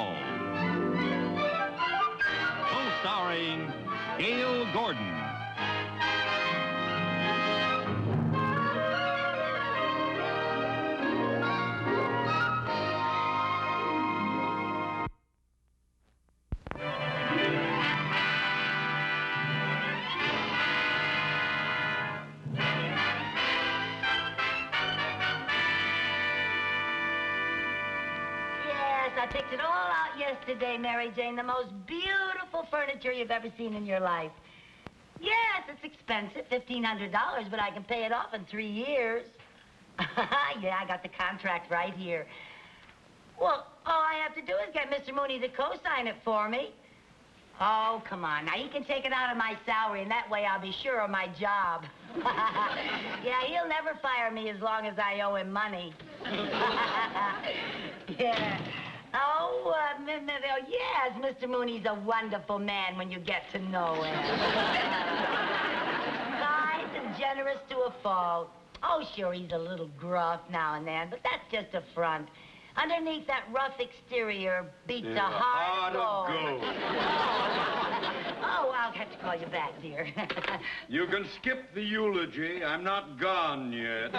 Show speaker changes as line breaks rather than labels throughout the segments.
Ball. Co-starring Gail Gordon.
I picked it all out yesterday, Mary Jane. The most beautiful furniture you've ever seen in your life. Yes, it's expensive, $1,500, but I can pay it off in 3 years. Yeah, I got the contract right here. Well, all I have to do is get Mr. Mooney to co-sign it for me. Oh, come on. Now, he can take it out of my salary, and that way I'll be sure of my job. Yeah, he'll never fire me as long as I owe him money. Yeah. Oh, yes, Mr. Mooney's a wonderful man when you get to know him. Kind and generous to a fault. Oh, sure, he's a little gruff now and then, but that's just a front. Underneath that rough exterior beats a hard gold. Oh, I'll have to call you back, dear.
You can skip the eulogy. I'm not gone yet.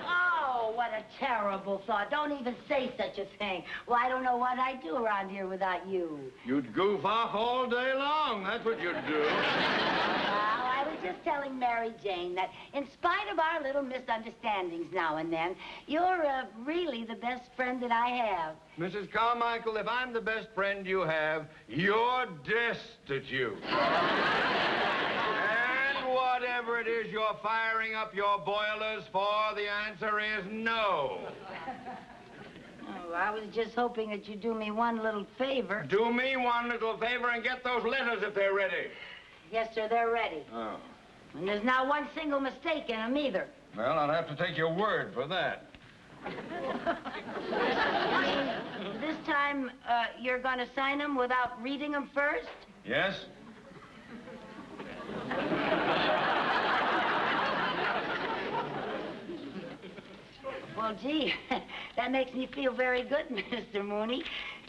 Oh, what a terrible thought. Don't even say such a thing. Well, I don't know what I'd do around here without you.
You'd goof off all day long. That's what you'd do.
Well, I was just telling Mary Jane that in spite of our little misunderstandings now and then, you're really the best friend that I have.
Mrs. Carmichael, if I'm the best friend you have, you're destitute. And whatever it is you're firing up your boilers for, the answer is no.
Oh, I was just hoping that you'd do me one little favor.
Do me one little favor and get those letters if they're ready.
Yes, sir, they're ready.
Oh.
And there's not one single mistake in them either.
Well, I'll have to take your word for that.
This time, you're going to sign them without reading them first?
Yes?
Well, gee, that makes me feel very good, Mr. Mooney.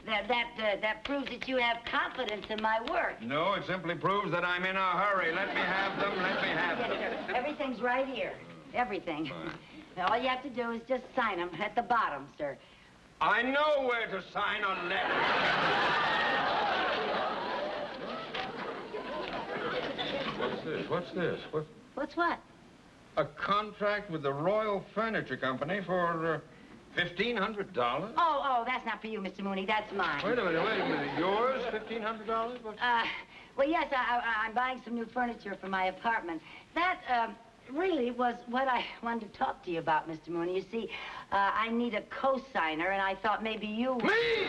That proves that you have confidence in my work.
No, it simply proves that I'm in a hurry. Let me have them, let me have them.
Yes, sir. Everything's right here. Everything. Now, all you have to do is just sign them at the bottom, sir.
I know where to sign a letter. What's this? What's this?
What's what?
A contract with the Royal Furniture Company for $1,500?
Oh, that's not for you, Mr. Mooney. That's mine.
Wait a minute. Yours, $1,500?
Well, yes, I'm buying some new furniture for my apartment. That, really was what I wanted to talk to you about, Mr. Mooney. You see, I need a co-signer, and I thought maybe you...
Me?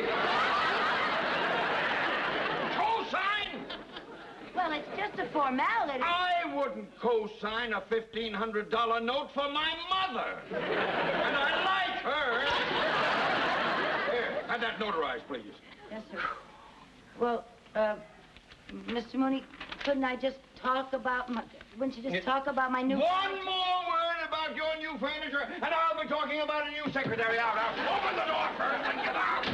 Co-sign?
Well, it's just a formality.
I wouldn't co-sign a $1,500 note for my mother. And I like her. Here, have that notarized, please.
Yes, sir. Well, Mr. Mooney, couldn't I just talk about my... Wouldn't you just talk about my new...
One more word about your new furniture, and I'll be talking about a new secretary. Out. Open the door first and get out.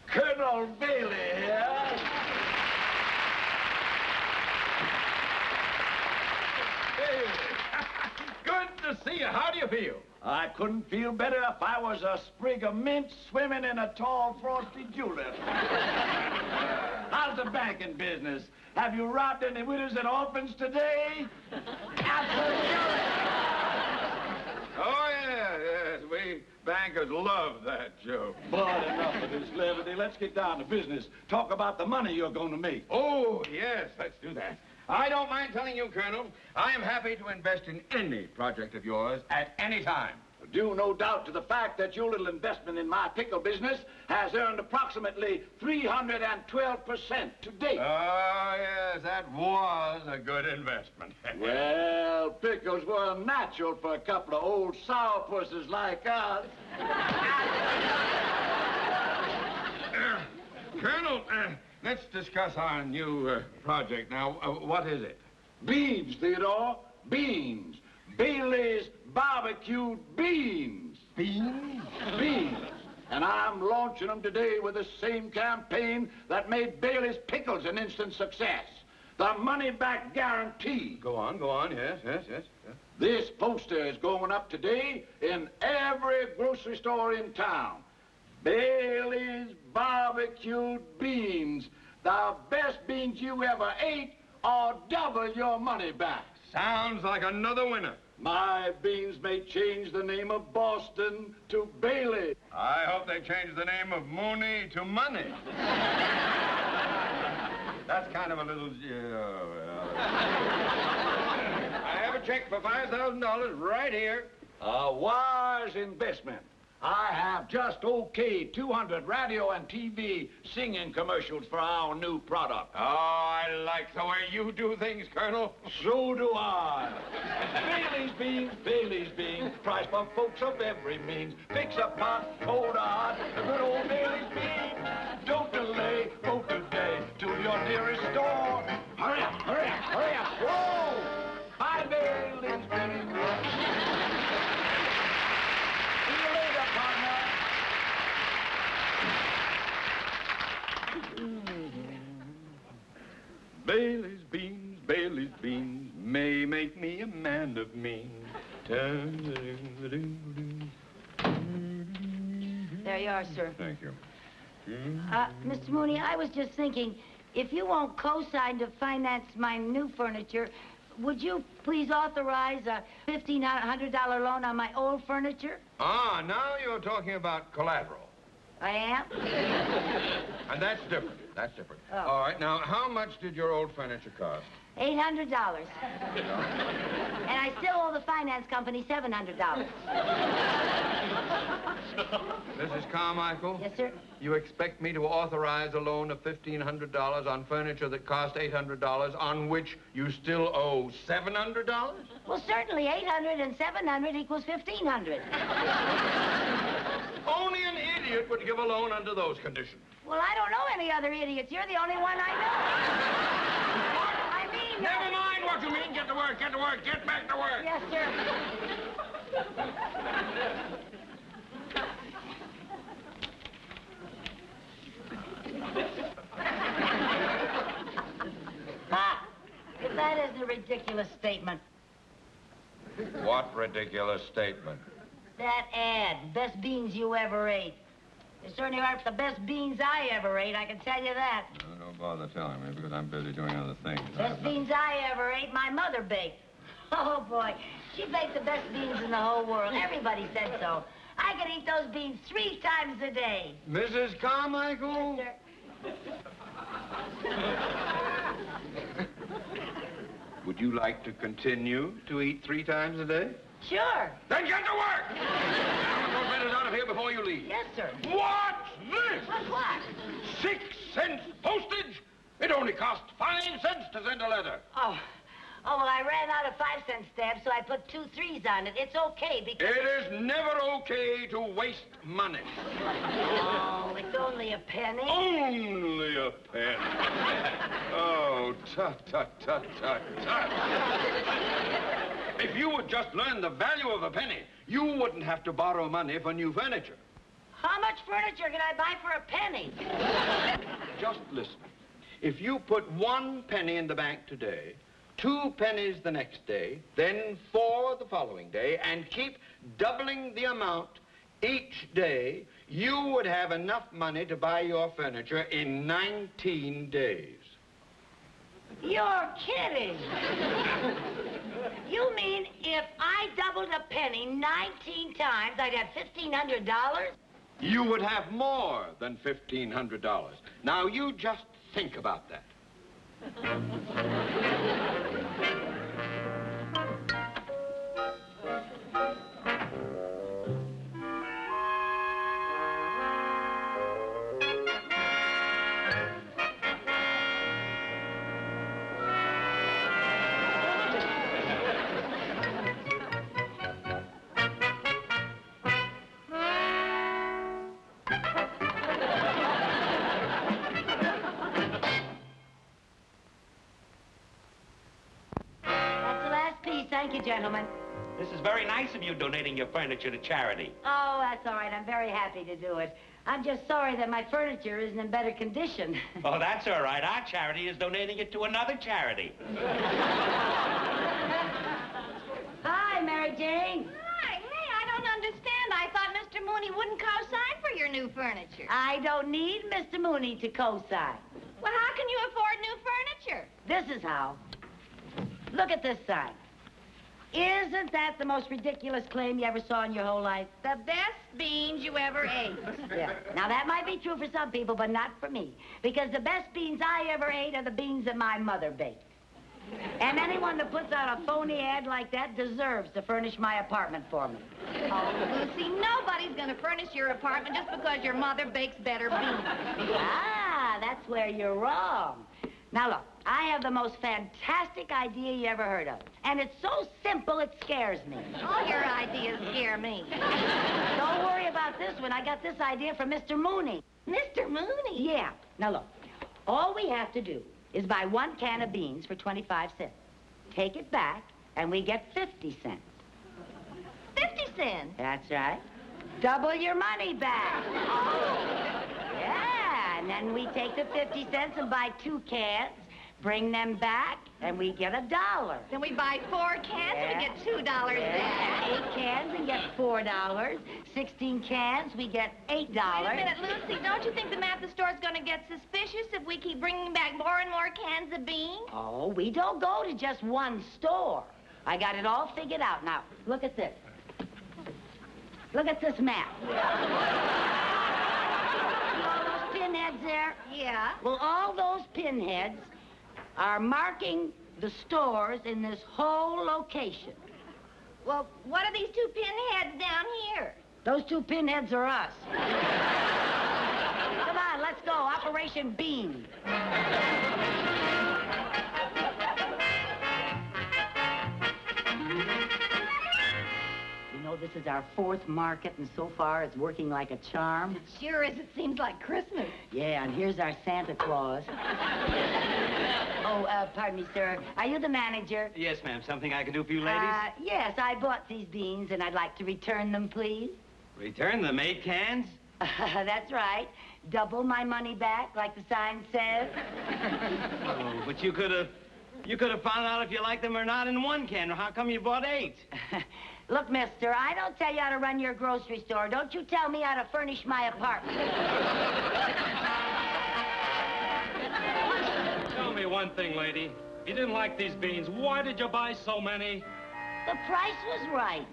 Colonel Bailey here.
Hey, good to see you. How do you feel?
I couldn't feel better if I was a sprig of mint swimming in a tall, frosty julep. How's the banking business? Have you robbed any widows and orphans today? Absolutely.
Oh, yes. We bankers love that joke.
But enough of this levity. Let's get down to business. Talk about the money you're going to make.
Oh, yes, let's do that. I don't mind telling you, Colonel, I am happy to invest in any project of yours at any time.
Due no doubt to the fact that your little investment in my pickle business has earned approximately 312% to date.
Oh, yes, that was a good investment.
Well, pickles were natural for a couple of old sourpusses like us.
Colonel, let's discuss our new project now. What is it?
Beans, Theodore. Beans. Bailey's barbecued beans.
Beans?
Beans. And I'm launching them today with the same campaign that made Bailey's pickles an instant success. The money-back guarantee.
Go on, yes.
This poster is going up today in every grocery store in town. Bailey's barbecued beans. The best beans you ever ate, or double your money back.
Sounds like another winner.
My beans may change the name of Boston to Bailey.
I hope they change the name of Mooney to Money. That's kind of a little... I have a check for $5,000 right here.
A wise investment. I have just okayed 200 radio and TV singing commercials for our new product.
Oh, I like the way you do things, Colonel.
So do I. Bailey's beans, price for folks of every means. Fix a pot, cold or hot, the good old Bailey's beans. Don't delay, go today to your nearest store. Hurry up. Whoa! Buy Bailey's beans. See you later, partner.
Bailey's beans may make me a man of means.
There you are, sir.
Thank you.
Mr. Mooney, I was just thinking, if you won't co-sign to finance my new furniture, would you please authorize a $1,500 loan on my old furniture?
Ah, now you're talking about collateral.
I am?
And that's different.
Oh.
All right, now, how much did your old furniture cost?
$800. And I still owe the finance company $700.
Mrs. Carmichael?
Yes, sir?
You expect me to authorize a loan of $1,500 on furniture that cost $800, on which you still owe $700?
Well, certainly 800 and 700 equals 1,500.
Only an idiot would give a loan under those conditions.
Well, I don't know any other idiots. You're the only one I know. I mean...
Never mind what you mean. Get to work. Get back to work.
Yes, sir. Ha! That is a ridiculous statement.
What ridiculous statement?
That ad, best beans you ever ate. They certainly aren't the best beans I ever ate, I can tell you that.
Don't bother telling me, because I'm busy doing other things.
Best beans I ever ate, my mother baked. Oh, boy. She baked the best beans in the whole world. Everybody said so. I could eat those beans 3 times a day.
Mrs. Carmichael?
Yes, sir.
Would you like to continue to eat 3 times a day?
Sure.
Then get to work! I want those letters out of here before you leave.
Yes, sir.
What's this?
What?
6 cents postage? It only costs 5 cents to send a letter.
Oh, well, I ran out of 5-cent stamps, so I put 2 3s on it. It's okay because...
It is never okay to waste money.
Oh, it's only a penny.
Only a penny. Oh, tut. If you would just learn the value of a penny, you wouldn't have to borrow money for new furniture.
How much furniture can I buy for a penny?
Just listen. If you put 1 penny in the bank today, 2 pennies the next day, then 4 the following day, and keep doubling the amount each day, you would have enough money to buy your furniture in 19 days.
You're kidding. You mean if I doubled a penny 19 times, I'd have $1,500?
You would have more than $1,500. Now, you just think about that.
That's the last piece. Thank you, gentlemen.
This is very nice of you donating your furniture to charity.
Oh, that's all right. I'm very happy to do it. I'm just sorry that my furniture isn't in better condition.
Oh, that's all right. Our charity is donating it to another charity.
Hi, Mary Jane.
Hi, hey, I don't understand. I thought Mr. Mooney wouldn't co-sign for your new furniture.
I don't need Mr. Mooney to co-sign.
Well, how can you afford new furniture?
This is how. Look at this sign. Isn't that the most ridiculous claim you ever saw in your whole life?
The best beans you ever ate.
Yeah. Now, that might be true for some people, but not for me. Because the best beans I ever ate are the beans that my mother baked. And anyone that puts out a phony ad like that deserves to furnish my apartment for me.
Oh, Lucy, nobody's going to furnish your apartment just because your mother bakes better beans.
Ah, that's where you're wrong. Now, look, I have the most fantastic idea you ever heard of. And it's so simple, it scares me.
All your ideas scare me.
Don't worry about this one. I got this idea from Mr. Mooney.
Mr. Mooney?
Yeah. Now, look, all we have to do is buy 1 can of beans for 25 cents. Take it back, and we get 50 cents.
50 cents?
That's right. Double your money back.
Oh.
Yeah, and then we take the 50 cents and buy 2 cans, bring them back, and we get $1.
Then we buy 4 cans and we get $2 back.
Yeah, 8 cans and get $4. 16 cans, we get $8.
Wait a minute, Lucy. Don't you think the man at the store's going to get suspicious if we keep bringing back more and more cans of beans?
Oh, we don't go to just one store. I got it all figured out. Now, look at this. Look at this map. See all those pinheads there?
Yeah.
Well, all those pinheads are marking the stores in this whole location.
Well, what are these 2 pinheads down here?
Those 2 pinheads are us. Come on, let's go. Operation Bean. You know, this is our 4th market, and so far it's working like a charm.
It sure is. It seems like Christmas.
Yeah, and here's our Santa Claus. Oh, pardon me, sir. Are you the manager?
Yes, ma'am. Something I can do for you ladies?
Yes, I bought these beans, and I'd like to return them, please.
Return them 8 cans?
That's right. Double my money back, like the sign says.
Oh, but you could have found out if you liked them or not in 1 can. How come you bought 8?
Look, mister, I don't tell you how to run your grocery store. Don't you tell me how to furnish my apartment.
Tell me one thing, lady. If you didn't like these beans, why did you buy so many?
The price was right.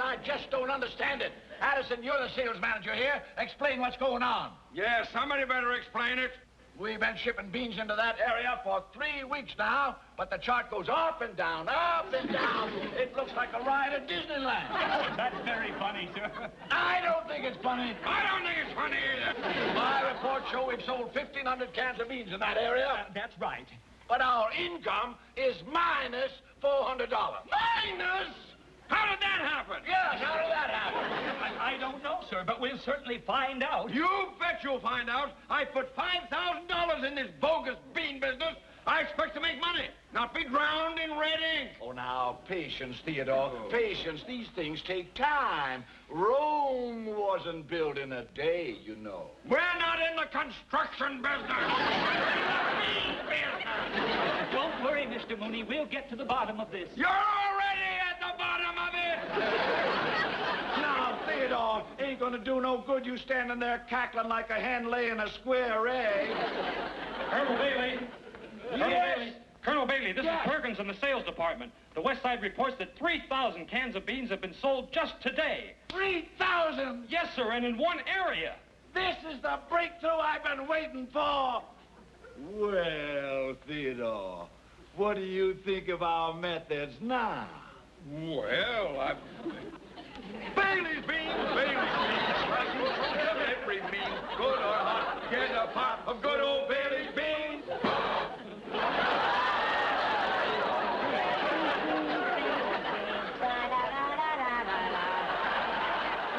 I just don't understand it. Addison, you're the sales manager here. Explain what's going on.
Yeah, somebody better explain it.
We've been shipping beans into that area for 3 weeks now, but the chart goes up and down, up and down. It looks like a ride at Disneyland.
That's very funny, sir.
I don't think it's funny.
I don't think it's funny either.
My reports show we've sold 1,500 cans of beans in that area.
That's right.
But our income is minus $400.
Minus? How did that happen?
Yes, how did that happen?
I don't know, sir, but we'll certainly find out.
You bet you'll find out. I put $5,000 in this bogus bean business. I expect to make money, not be drowned in red ink.
Oh, now, patience, Theodore. Patience. These things take time. Rome wasn't built in a day, you know.
We're not in the construction business. Bean business.
Don't worry, Mr. Mooney. We'll get to the bottom of this.
You're already at the bottom of it.
Now, Theodore, ain't gonna do no good you standing there cackling like a hen laying a square egg.
Colonel Bailey.
Yes?
Colonel Bailey, this
Yes.
is Perkins in the sales department. The West Side reports that 3,000 cans of beans have been sold just today.
3,000!
Yes, sir, and in one area.
This is the breakthrough I've been waiting for. Well, Theodore, What do you think of our methods now?
Well,
Bailey's beans, Bailey's beans. Every means, good or hot, get a pot of good old Bailey's beans.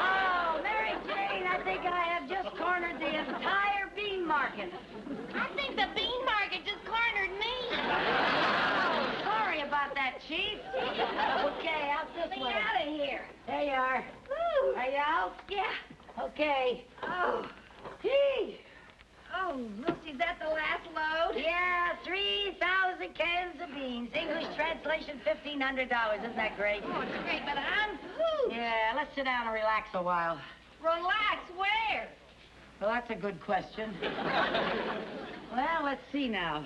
Oh, Mary Jane, I think I have just cornered the entire bean market.
I think the bean market just cornered me.
Oh, sorry about that, Chief. Okay, out this
Let me
way.
out of here.
There you are.
Woo.
Are you out?
Yeah.
Okay.
Oh.
Gee.
Oh, Lucy, is that the last load?
Yeah, 3,000 cans of beans. English translation, $1,500. Isn't that great?
Oh, it's great, but I'm pooped.
Yeah, let's sit down and relax a while.
Relax, where?
Well, that's a good question. Well, let's see now.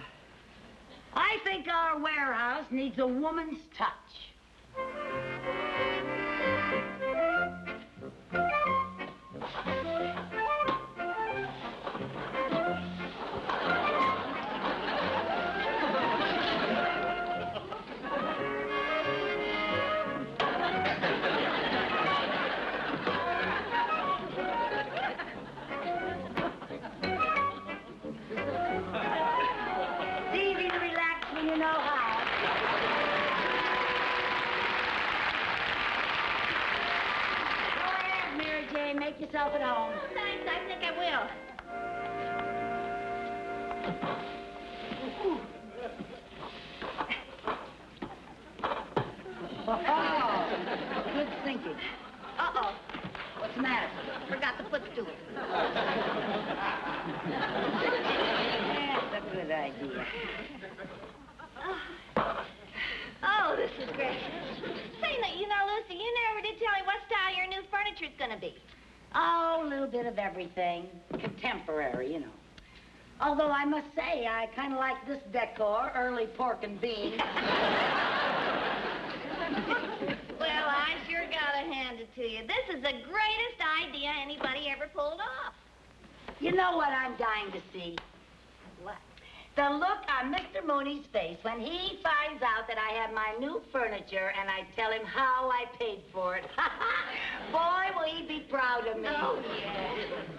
I think our warehouse needs a woman's touch. It's easy to relax when you know how. Go ahead, Mary Jane. Make yourself at home.
Thanks, I think I will.
Oh, good thinking.
Uh-oh.
What's the matter?
Forgot the footstool.
That's a good idea.
Oh, this is great. Say, you know, Lucy, you never did tell me what style your new furniture's gonna be.
Oh, a little bit of everything. Contemporary, you know. Although I must say, I kind of like this decor, early pork and beans.
Well, I sure gotta hand it to you. This is the greatest idea anybody ever pulled off.
You know what I'm dying to see?
What?
The look on Mr. Mooney's face when he finds out that I have my new furniture and I tell him how I paid for it. Boy, will he be proud of me.
Oh, yeah.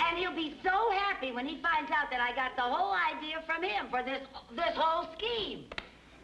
And he'll be so happy when he finds out that I got the whole idea from him for this whole scheme.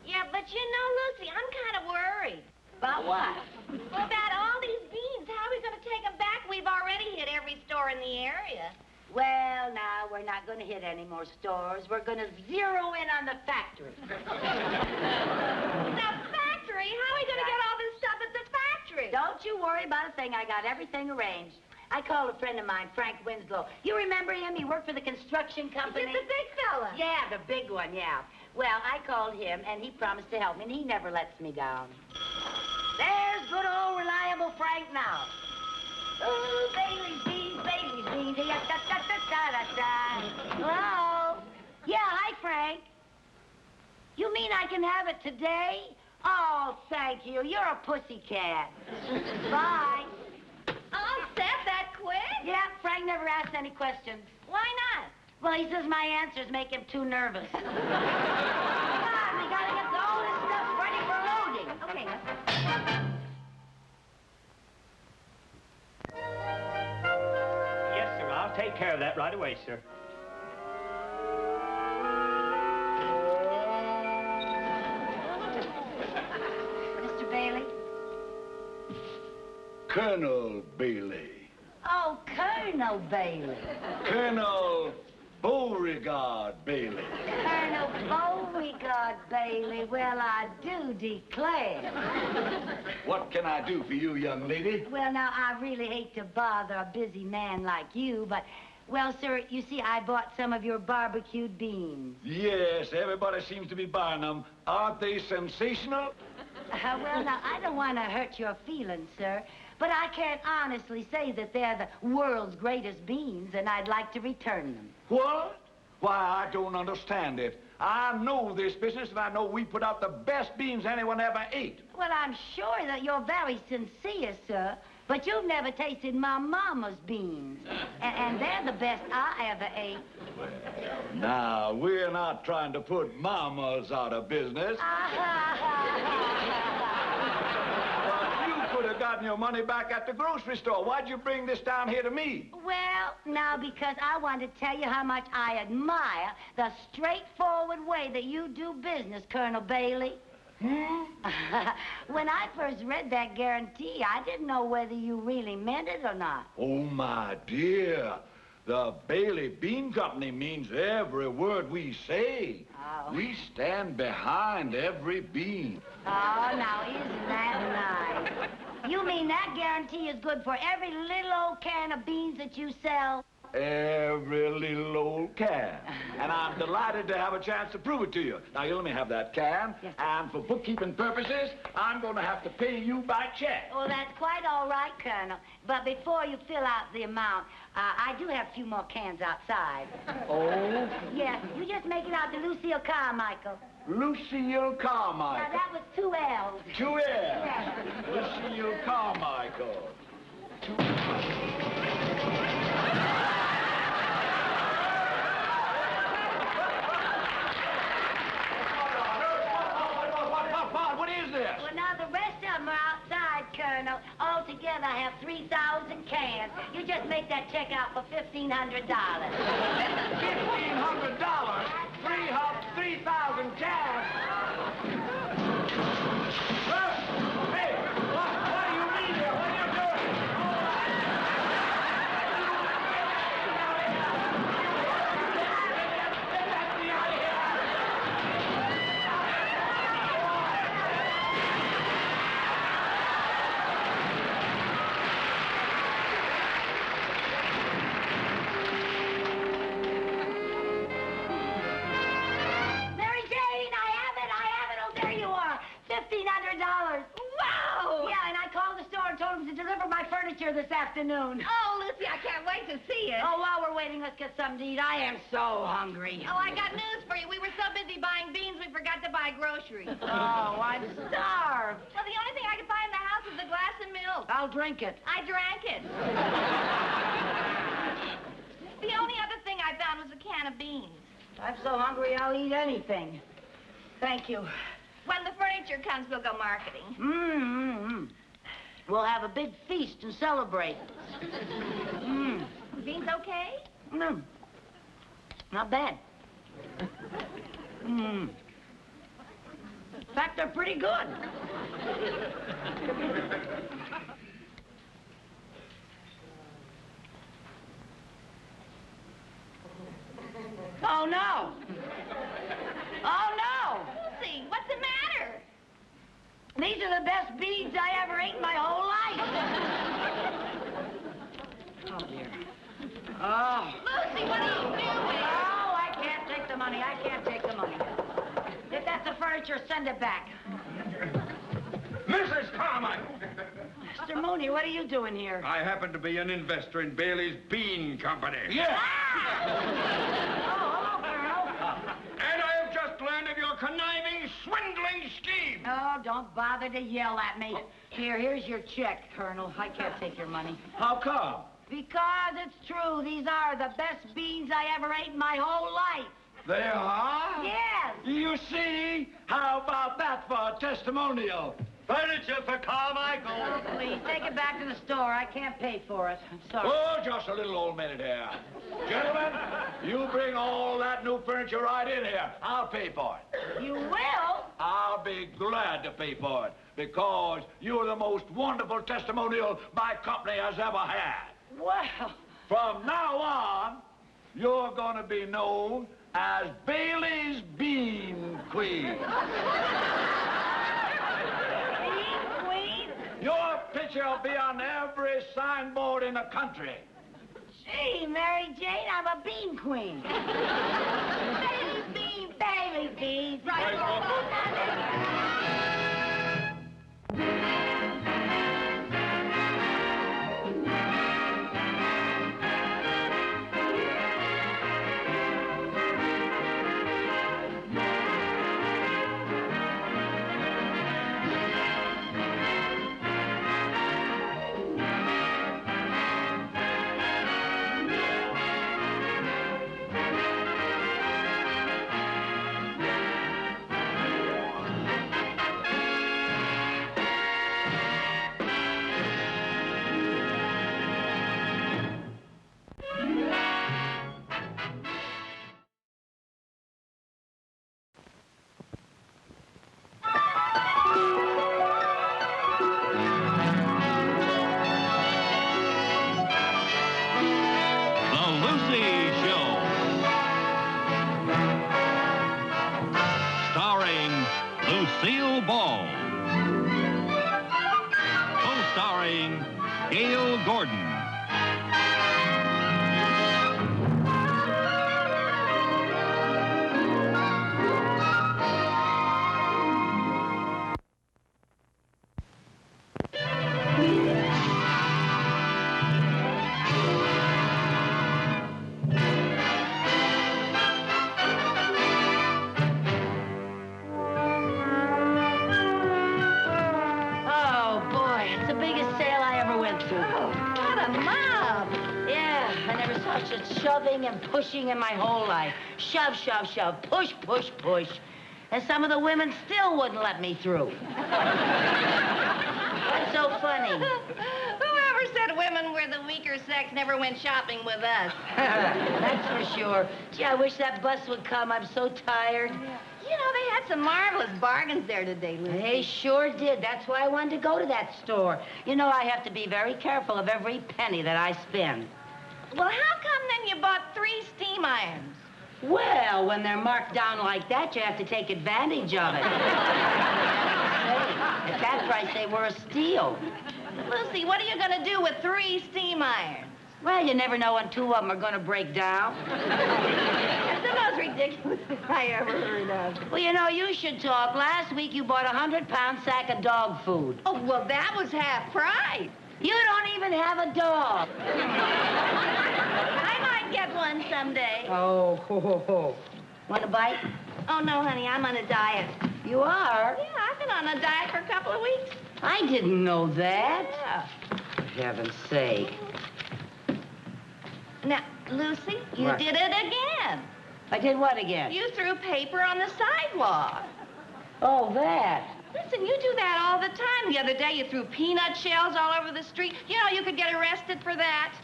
Yeah, but you know, Lucy, I'm kind of worried.
About what?
Well, about all these beans. How are we going to take them back? We've already hit every store in the area.
Well, now, we're not going to hit any more stores. We're going to zero in on the factory.
The factory? How are we going to get all this stuff at the factory?
Don't you worry about a thing. I got everything arranged. I called a friend of mine, Frank Winslow. You remember him? He worked for the construction company.
Is it the big fella?
Yeah, the big one, yeah. Well, I called him, and he promised to help me, and he never lets me down. There's good old reliable Frank now. Oh, Bailey's beans, Bailey's beans. Da-da-da-da-da-da. Hello? Yeah, hi, Frank. You mean I can have it today? Oh, thank you. You're a pussycat. Bye.
All set that quick?
Yeah, Frank never asked any questions.
Why not?
Well, he says my answers make him too nervous. Come on, we gotta get all this stuff ready for loading.
Okay.
Yes, sir. I'll take care of that right away, sir.
Mr. Bailey?
Colonel Bailey.
Oh, Colonel Bailey.
Colonel Beauregard Bailey.
Colonel Beauregard Bailey. Well, I do declare.
What can I do for you, young lady?
Well, now, I really hate to bother a busy man like you, but, well, sir, you see, I bought some of your barbecued beans.
Yes, everybody seems to be buying them. Aren't they sensational?
Well, now, I don't want to hurt your feelings, sir, but I can't honestly say that they're the world's greatest beans, and I'd like to return them.
What? Why, I don't understand it. I know this business, and I know we put out the best beans anyone ever ate.
Well, I'm sure that you're very sincere, sir, but you've never tasted my mama's beans, and they're the best I ever ate.
Now, we're not trying to put mamas out of business. But you could have gotten your money back at the grocery store. Why'd you bring this down here to me?
Well, now, because I want to tell you how much I admire the straightforward way that you do business, Colonel Bailey. When I first read that guarantee, I didn't know whether you really meant it or not.
Oh, my dear. The Bailey Bean Company means every word we say.
Oh.
We stand behind every bean.
Oh, now, isn't that nice? You mean that guarantee is good for every little old can of beans that you sell?
Every little old can. And I'm delighted to have a chance to prove it to you. Now, you let me have that can.
Yes, sir.
And for bookkeeping purposes, I'm going to have to pay you by check.
Oh, that's quite all right, Colonel. But before you fill out the amount, I do have a few more cans outside.
Oh?
Yeah, you just make it out to Lucille Carmichael.
Lucille Carmichael.
Now, that was 2 L's.
2 L's.
Yeah.
Lucille Carmichael. What is this?
Well, now, the rest of them are outside, Colonel. Altogether, I have 3,000 cans. You just make that check out for $1,500.
$1,500? 3,000 cans? Hey, what do you mean here? What are you doing? Get me out of here!
Mary Jane, I have it. Oh, there you are. $1,500.
Wow!
Yeah, and I called the store and told them to deliver my furniture this afternoon.
Oh, Lucy, I can't wait to see it.
Oh, while we're waiting, let's get something to eat. I am so hungry.
Oh, I got news for you. We were so busy buying beans, we forgot to buy groceries.
Oh, I'm starved.
Well, the only thing I could find in the house is a glass of milk.
I'll drink it.
I drank it. The only other thing I found was a can of beans.
I'm so hungry, I'll eat anything. Thank you.
When the furniture comes, we'll go marketing.
Mm-hmm. We'll have a big feast and celebrate.
Beans okay?
Not bad. In fact, they're pretty good. Oh, no. Oh, no.
Lucy, what's the matter?
These are the best beans I ever ate in my whole life. Oh, dear. Oh.
Lucy, what are you doing?
Oh, I can't take the money. I can't take the money. If that's the furniture, send it back.
Mrs. Carmichael!
Mr. Mooney, what are you doing here?
I happen to be an investor in Bailey's Bean Company.
Yeah.
Oh, hello, Colonel.
And I have just learned of your conniving, swindling scheme.
Oh, don't bother to yell at me. Here's your check, Colonel. I can't take your money.
How come?
Because it's true. These are the best beans I ever ate in my whole life.
They are?
Yes.
You see? How about that for a testimonial?
Furniture for Carmichael.
Oh, please, take it back to the store. I can't pay for it. I'm sorry.
Oh, just a little old minute here. Gentlemen, you bring all that new furniture right in here. I'll pay for it.
You will?
I'll be glad to pay for it because you're the most wonderful testimonial my company has ever had.
Well.
From now on, you're going to be known as Bailey's Bean Queen.
Bean Queen?
Your picture will be on every signboard in the country.
Gee, Mary Jane, I'm a bean queen.
Bailey's beans.
Bailey beans.
Right.
Gail Gordon.
Oh, boy, it's the biggest sale I ever went to.
What a mob.
Yeah, I never saw such shoving and pushing in my whole life. Shove, shove, shove, push, push, push. And some of the women still wouldn't let me through. What's so funny?
Whoever said women were the weaker sex never went shopping with us.
That's for sure. Gee, I wish that bus would come. I'm so tired.
You know, they had some marvelous bargains there today, Lucy.
They sure did. That's why I wanted to go to that store. You know, I have to be very careful of every penny that I spend.
Well, how come then you bought 3 steam irons?
Well, when they're marked down like that, you have to take advantage of it. At that price, they were a steal.
Lucy, what are you going to do with 3 steam irons?
Well, you never know when 2 of them are going to break down.
That's the most ridiculous thing I ever heard of.
Well, you know, you should talk. Last week, you bought a 100-pound sack of dog food.
Oh, well, that was half price.
You don't even have a dog.
I might get one someday.
Oh, ho, ho, ho. Want a bite?
Oh, no, honey, I'm on a diet.
You are?
Yeah, I've been on a diet for a couple of weeks.
I didn't know that.
Yeah.
For heaven's sake.
Now, Lucy, you
What?
did it again.
I did what again?
You threw paper on the sidewalk.
Oh, that.
Listen, you do that all the time. The other day, you threw peanut shells all over the street. You know, you could get arrested for that.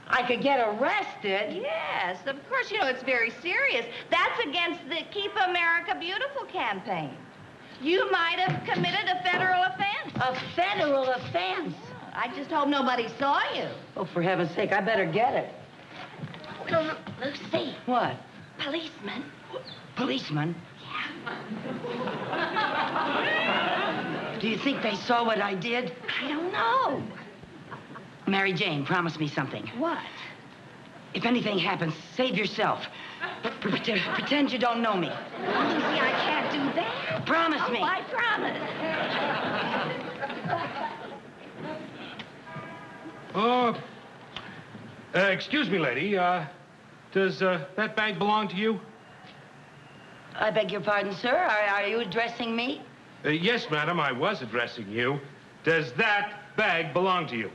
I could get arrested?
Yes, of course, you know, it's very serious. That's against the Keep America Beautiful campaign. You might have committed a federal offense.
A federal offense?
I just hope nobody saw you.
Oh, for heaven's sake, I better get it.
Well, Lucy,
What?
policeman.
Policeman? Do you think they saw what I did?
I don't know.
Mary Jane, promise me something.
What?
If anything happens, save yourself. Pretend you don't know me.
Lucy, I can't do that.
Promise me.
I promise.
Excuse me, lady. Does that bag belong to you?
I beg your pardon, sir. Are you addressing me?
Yes, madam, I was addressing you. Does that bag belong to you?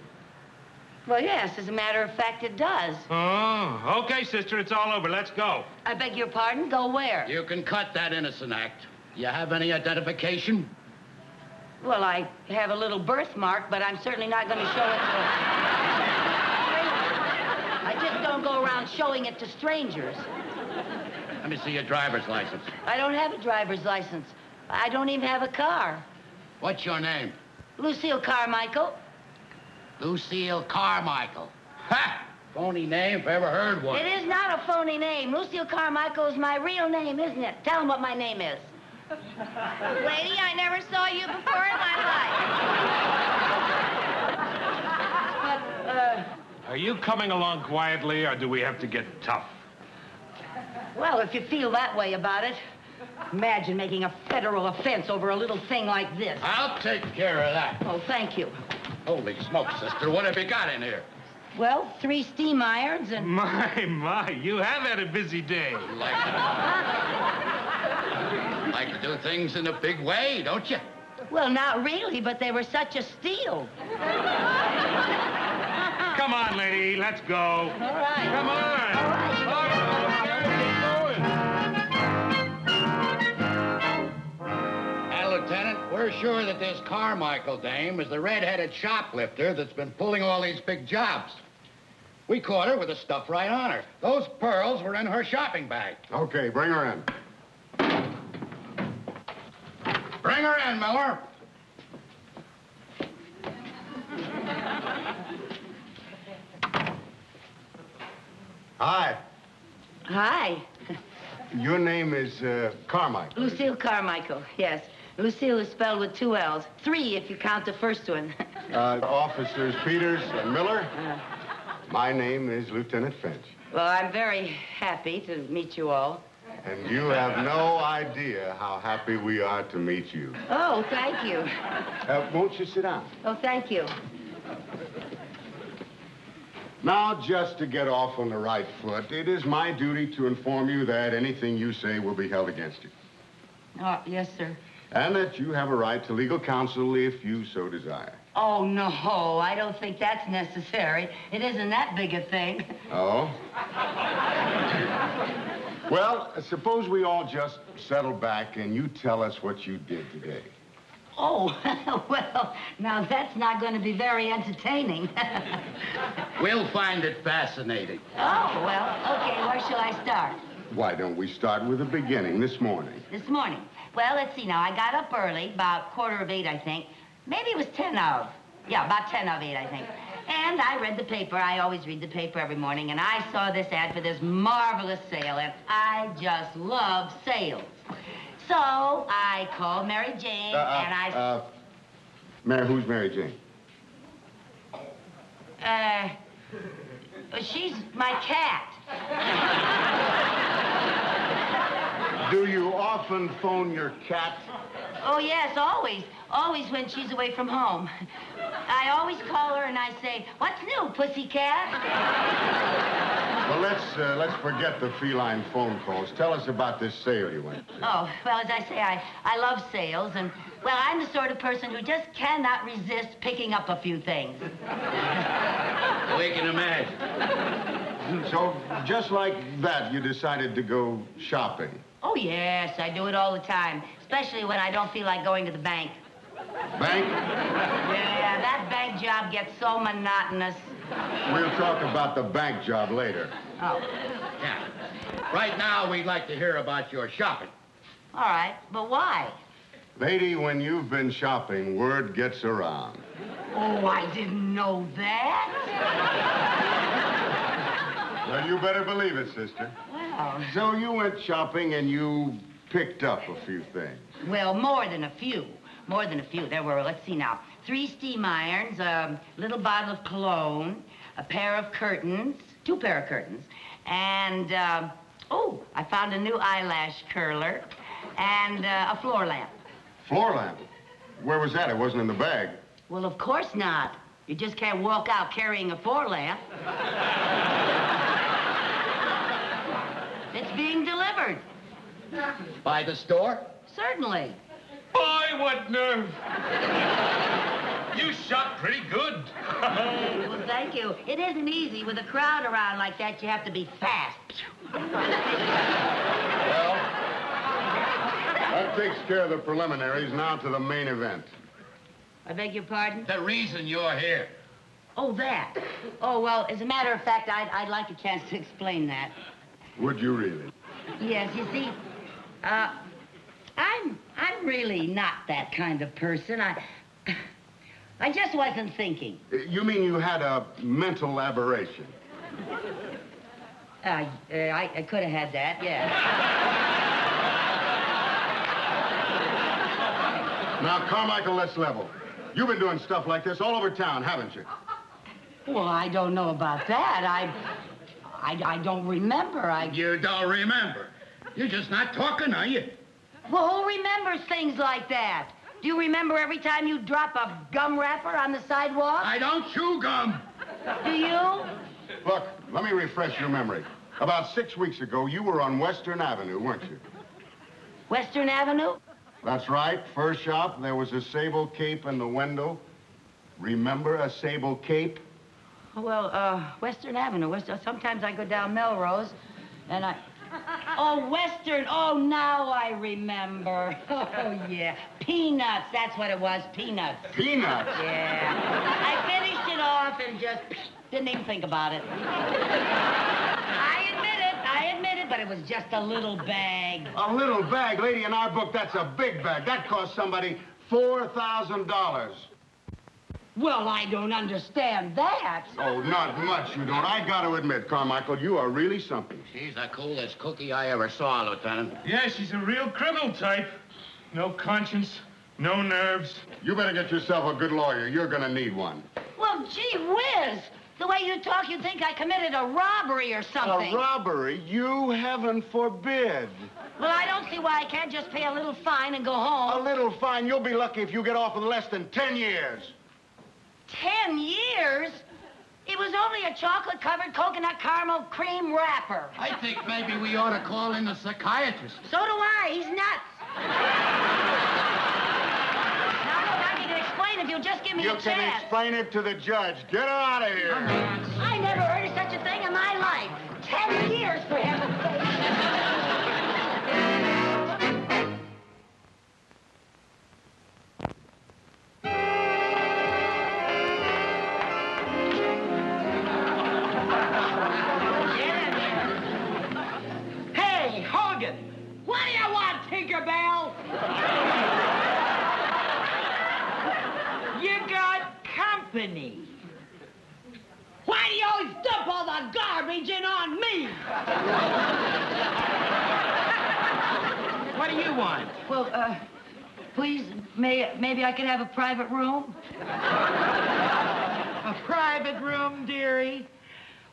Well, yes, as a matter of fact, it does.
Oh, okay, sister, it's all over. Let's go.
I beg your pardon? Go where?
You can cut that innocent act. You have any identification?
Well, I have a little birthmark, but I'm certainly not going to show it to... I just don't go around showing it to strangers.
Let me see your driver's license.
I don't have a driver's license. I don't even have a car.
What's your name?
Lucille Carmichael.
Lucille Carmichael. Ha! Phony name if I ever heard one.
It is not a phony name. Lucille Carmichael is my real name, isn't it? Tell them what my name is.
Lady, I never saw you before in my life.
Are you coming along quietly, or do we have to get tough?
Well, if you feel that way about it, imagine making a federal offense over a little thing like this.
I'll take care of that.
Oh, thank you.
Holy smokes, sister. What have you got in here?
Well, 3 steam irons and...
My, you have had a busy day.
Like to do things in a big way, don't you?
Well, not really, but they were such a steal.
Come on, lady, let's go.
All right.
Come on.
All right.
Lieutenant, we're sure that this Carmichael dame is the red-headed shoplifter that's been pulling all these big jobs. We caught her with the stuff right on her. Those pearls were in her shopping bag.
Okay, bring her in.
Bring her in, Miller.
Hi.
Hi.
Your name is Carmichael.
Lucille Carmichael, yes. Lucille is spelled with 2 L's. 3 if you count the first one.
Officers Peters and Miller. My name is Lieutenant Finch.
Well, I'm very happy to meet you all.
And you have no idea how happy we are to meet you.
Oh, thank you.
Won't you sit down?
Oh, thank you.
Now, just to get off on the right foot, it is my duty to inform you that anything you say will be held against you.
Oh, yes, sir.
And that you have a right to legal counsel if you so desire.
Oh, no, I don't think that's necessary. It isn't that big a thing.
Oh? Well, suppose we all just settle back and you tell us what you did today.
Oh, well, now that's not going to be very entertaining.
We'll find it fascinating.
Oh, well, okay, where shall I start?
Why don't we start with the beginning, this morning?
This morning. Well, let's see now. I got up early, about 7:45, I think. Maybe it was 10 of. Yeah, about 10 of 8, I think. And I read the paper. I always read the paper every morning, and I saw this ad for this marvelous sale, and I just love sales. So I called Mary Jane, and I...
Who's Mary Jane?
She's my cat.
Do you often phone your cat?
Oh, yes, always. Always when she's away from home. I always call her and I say, "What's new, pussycat?"
Well, let's forget the feline phone calls. Tell us about this sale you went to.
Oh, well, as I say, I love sales, and, well, I'm the sort of person who just cannot resist picking up a few things.
We can imagine.
So, just like that, you decided to go shopping.
Oh, yes, I do it all the time, especially when I don't feel like going to the bank.
Bank?
Yeah, that bank job gets so monotonous.
We'll talk about the bank job later.
Oh,
Yeah. Right now, we'd like to hear about your shopping.
all right, but why?
Lady, when you've been shopping, word gets around.
Oh, I didn't know that.
Well, you better believe it, sister.
Well,
So you went shopping and you picked up a few things.
well, more than a few. More than a few. There were, let's see now, 3 steam irons, a little bottle of cologne, a pair of curtains, 2 pair of curtains, and, oh, I found a new eyelash curler and a floor lamp.
Floor lamp? Where was that? It wasn't in the bag.
Well, of course not. You just can't walk out carrying a floor lamp. It's being delivered.
By the store?
Certainly.
Boy, what nerve! You shot pretty good.
Well, thank you. It isn't easy. With a crowd around like that, you have to be fast.
Well, that takes care of the preliminaries. Now to the main event.
I beg your pardon?
The reason you're here.
Oh, that. Oh, well, as a matter of fact, I'd like a chance to explain that.
Would you really?
Yes, you see, I'm really not that kind of person. I just wasn't thinking.
You mean you had a mental aberration?
I could have had that, yeah.
Now, Carmichael, let's level. You've been doing stuff like this all over town, haven't you?
Well, I don't know about that. I don't remember.
You don't remember. You're just not talking, are you?
Well, who remembers things like that? Do you remember every time you drop a gum wrapper on the sidewalk?
I don't chew gum.
Do you?
Look, let me refresh your memory. About 6 weeks ago, you were on Western Avenue, weren't you?
Western Avenue?
That's right. First shop, there was a sable cape in the window. Remember a sable cape?
Well, Western Avenue. Sometimes I go down Melrose, and I... Oh, Western. Oh, now I remember. Oh, yeah. Peanuts. That's what it was. Peanuts.
Peanuts?
Yeah. I finished it off and just didn't even think about it. I admit it, but it was just a little bag.
A little bag? Lady, in our book, that's a big bag. That cost somebody $4,000.
Well, I don't understand that.
Oh, not much you don't. I got to admit, Carmichael, you are really something.
She's the coolest cookie I ever saw, Lieutenant.
Yeah, she's a real criminal type. No conscience,
No nerves? You better get yourself a good lawyer. You're gonna need one.
Well, gee whiz. The way you talk, you'd think I committed a robbery or something.
A robbery? You heaven forbid.
Well, I don't see why I can't just pay a little fine and go home.
A little fine? You'll be lucky if you get off with less than 10 years.
10 years? It was only a chocolate-covered coconut caramel cream wrapper.
I think maybe we ought to call in a psychiatrist.
So do I. He's nuts. Now, look, I can explain if you'll just give me a chance.
You can explain it to the judge. Get her out of here.
I never heard of such a thing in my life. 10 years, for heaven's sake.
Hey, Hogan, what do you want, Tinkerbell? You got company. Why do you always dump all the garbage in on me? What do you want?
Well, please, maybe I could have a private room?
A private room, dearie?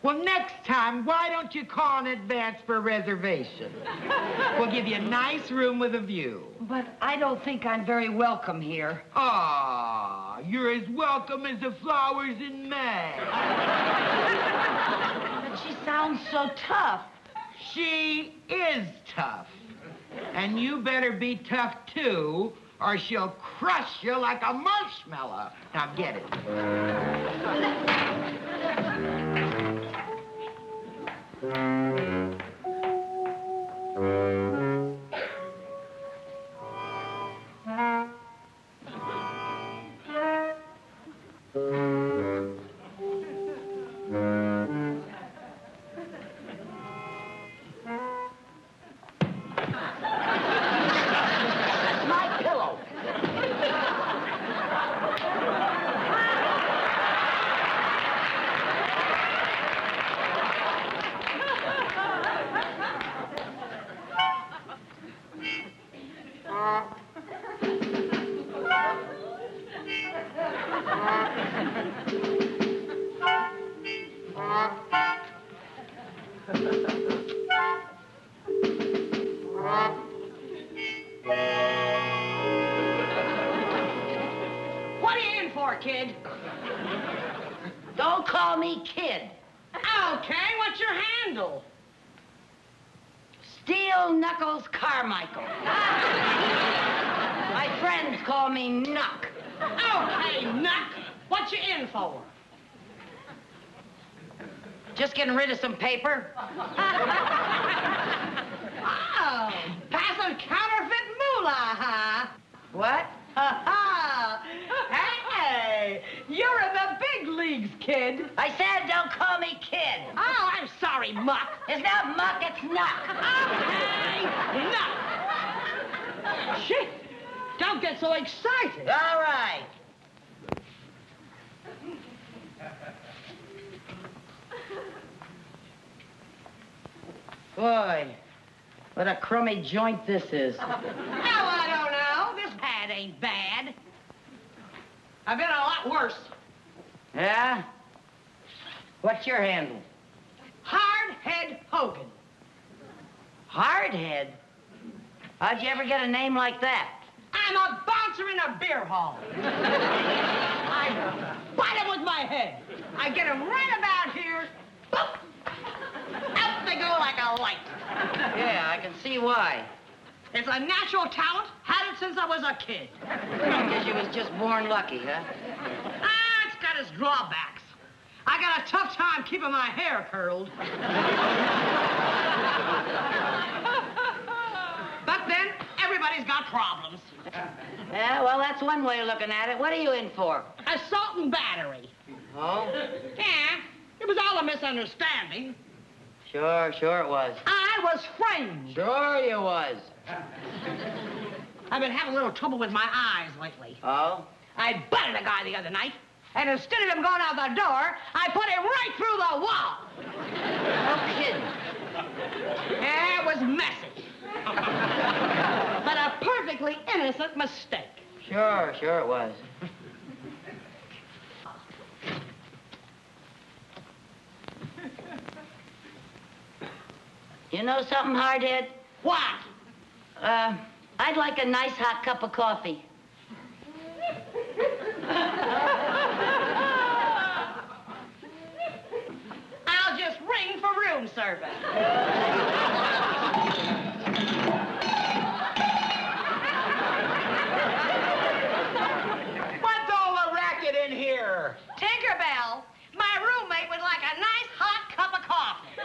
Well, next time, why don't you call in advance for a reservation? We'll give you a nice room with a view.
But I don't think I'm very welcome here.
Ah, you're as welcome as the flowers in May.
But she sounds so tough.
She is tough. And you better be tough, too, or she'll crush you like a marshmallow. Now, get it.
My pillow.
What are you in for, kid?
Don't call me kid.
Okay, what's your handle?
Steel Knuckles Carmichael. My friends call me Knuck.
Okay, Nuck. What you in for?
Just getting rid of some paper.
Oh, passing counterfeit moolah, huh?
What?
Hey, you're in the big leagues, kid.
I said don't call me kid.
Oh, I'm sorry, Muck.
It's not Muck, it's Knuck.
Okay, Nuck. Shit, don't get so excited.
All right. Boy, what a crummy joint this is.
Oh, I don't know. This pad ain't bad. I've been a lot worse.
Yeah? What's your handle?
Hardhead Hogan.
Hardhead? How'd you ever get a name like that?
I'm a bouncer in a beer hall. I bite 'em with my head. I get 'em right about here. Boop. Out they go like a light.
Yeah, I can see why.
It's a natural talent. Had it since I was a kid.
Guess you was just born lucky, huh?
Ah, it's got its drawbacks. I got a tough time keeping my hair curled. But then, everybody's got problems.
Yeah, well, that's one way of looking at it. What are you in for?
Assault and battery.
Oh?
Yeah, it was all a misunderstanding.
Sure it was.
I was framed.
Sure you was.
I've been having a little trouble with my eyes lately.
Oh?
I butted a guy the other night, and instead of him going out the door, I put him right through the wall.
No kidding.
Yeah, it was messy. But a perfectly innocent mistake.
Sure it was. You know something, hardhead?
What?
I'd like a nice hot cup of coffee.
I'll just ring for room service.
What's all the racket in here?
Tinkerbell, my roommate would like a nice hot cup of coffee.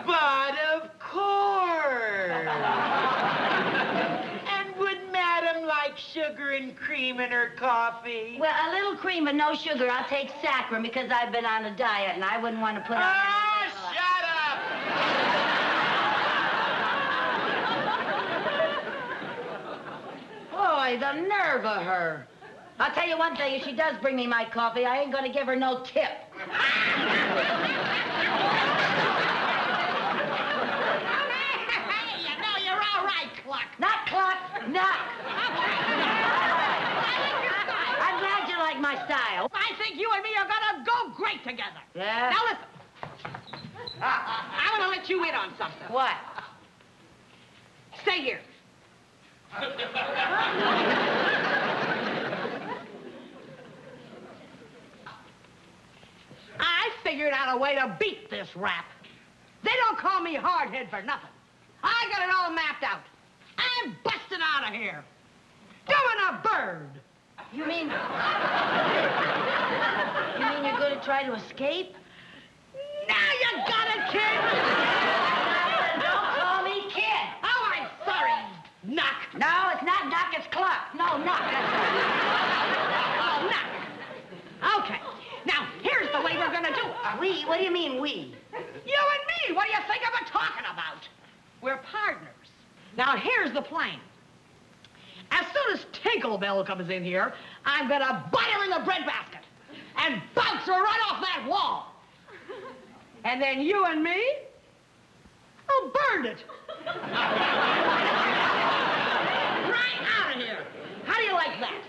But of course. And would Madam like sugar and cream in her coffee?
Well, a little cream and no sugar. I'll take saccharin because I've been on a diet and I wouldn't want to put on
Ah,
any
shut up!
Boy, the nerve of her. I'll tell you one thing, if she does bring me my coffee, I ain't gonna give her no tip.
Hey, you know you're all right, Cluck.
Not Cluck, Knock. I'm glad you like my style.
I think you and me are gonna go great together.
Yeah?
Now listen. I want to let you in on something.
What?
Stay here. I figured out a way to beat this rap. They don't call me hardhead for nothing. I got it all mapped out. I'm busting out of here. Doing a bird.
You mean you're gonna try to escape?
Now you got it, kid.
Don't call me kid.
Oh, I'm sorry. Knock.
No, it's not Knock, it's Cluck. No, Knock. That's right.
Knock. Okay. Now, here's the way we're gonna do it.
We? What do you mean, we?
You and me. What do you think I'm talking about? We're partners. Now, here's the plan. As soon as Tinkerbell comes in here, I'm gonna butt her in the breadbasket and bounce her right off that wall. And then you and me will burn it. Right out of here. How do you like that?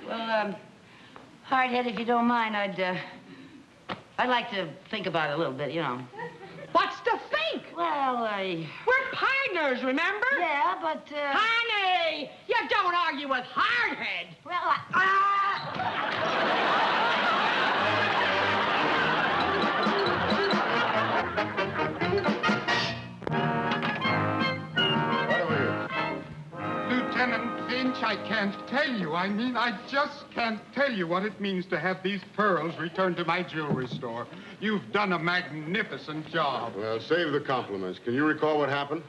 Well, hardhead, if you don't mind, I'd like to think about it a little bit, you know.
What's to think?
Well,
We're partners, remember?
yeah, but,
Honey, you don't argue with hardhead.
well,
What are we here?
Lieutenant Finch, I can't tell you. I mean, I just can't tell you what it means to have these pearls returned to my jewelry store. You've done a magnificent job.
Well, save the compliments. Can you recall what happened?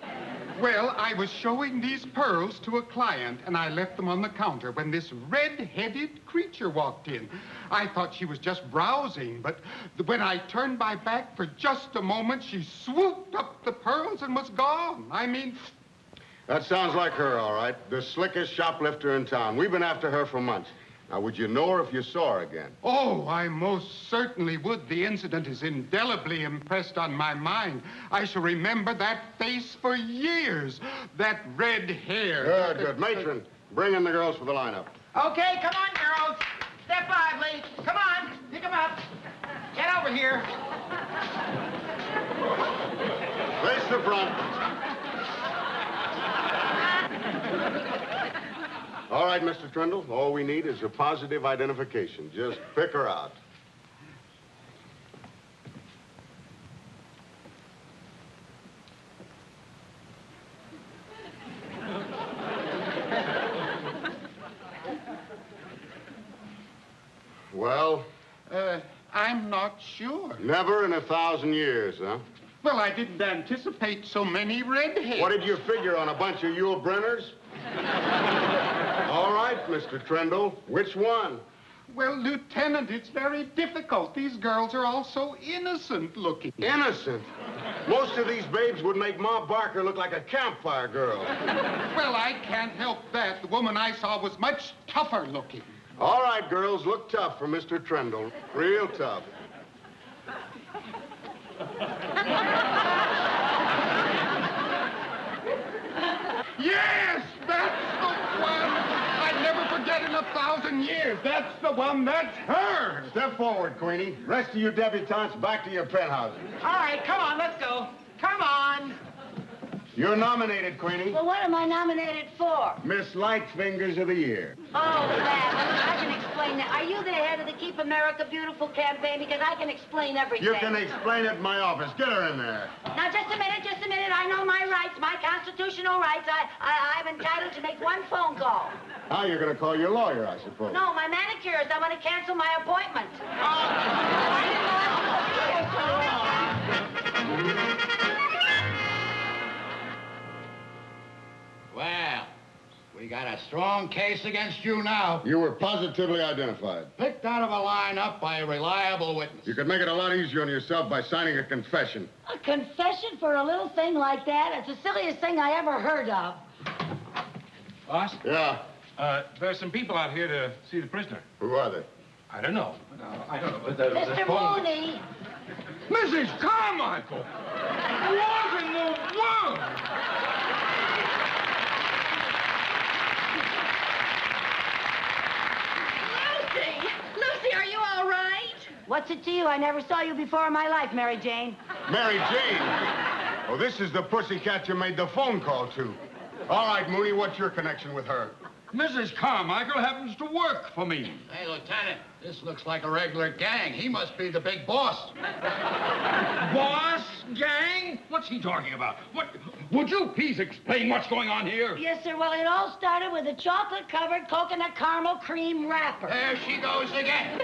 Well, I was showing these pearls to a client, and I left them on the counter when this red-headed creature walked in. I thought she was just browsing, but when I turned my back for just a moment, she swooped up the pearls and was gone. I mean...
That sounds like her, all right. The slickest shoplifter in town. We've been after her for months. Now, would you know her if you saw her again?
Oh, I most certainly would. The incident is indelibly impressed on my mind. I shall remember that face for years. That red hair.
Good, good. Matron, bring in the girls for the lineup.
Okay, come on, girls. Step lively. Come on, pick them up. Get over here.
Face the front. All right, Mr. Trindle, all we need is a positive identification. Just pick her out. Well,
I'm not sure.
never in 1,000 years, huh?
Well, I didn't anticipate so many redheads.
What did you figure on a bunch of Yule Brenners? All right, Mr. Trindle, which one?
Well, Lieutenant, it's very difficult. These girls are all so innocent looking.
Innocent. Most of these babes would make Ma Barker look like a campfire girl.
Well, I can't help that. The woman I saw was much tougher looking.
All right, girls, look tough for Mr. Trindle. Real tough.
Yes, that's the 3,000 years. That's the one. That's her.
Step forward, Queenie. Rest of you debutantes back to your penthouses.
All right, come on, let's go. Come on.
You're nominated, Queenie.
Well, what am I nominated for?
Miss Light Fingers of the Year.
Oh, that. I can explain that. Are you the head of the Keep America Beautiful campaign? Because I can explain everything.
You can explain it in my office. Get her in there.
Now, just a minute, just a minute. I know my rights, my constitutional rights. I'm entitled to make one phone call.
Now you're going to call your lawyer, I suppose.
No, my manicurist. I want to cancel my appointment.
Well, we got a strong case against you now.
You were positively identified.
Picked out of a lineup by a reliable witness.
You could make it a lot easier on yourself by signing a confession.
A confession for a little thing like that? It's the silliest thing I ever heard of.
Boss?
Yeah.
There's some people out here to see the prisoner.
Who are they?
I don't know. I don't know.
Mr. Mooney.
Mrs. Carmichael! What in the world?
Lucy, are you all right?
What's it to you? I never saw you before in my life, Mary Jane.
Mary Jane. Oh, this is the pussycat you made the phone call to. All right, Mooney, what's your connection with her?
Mrs. Carmichael happens to work for me.
Hey, Lieutenant, this looks like a regular gang. He must be the big boss.
Boss gang? What's he talking about? What? Would you please explain what's going on here?
Yes, sir. Well, it all started with a chocolate-covered coconut caramel cream wrapper.
There she goes again.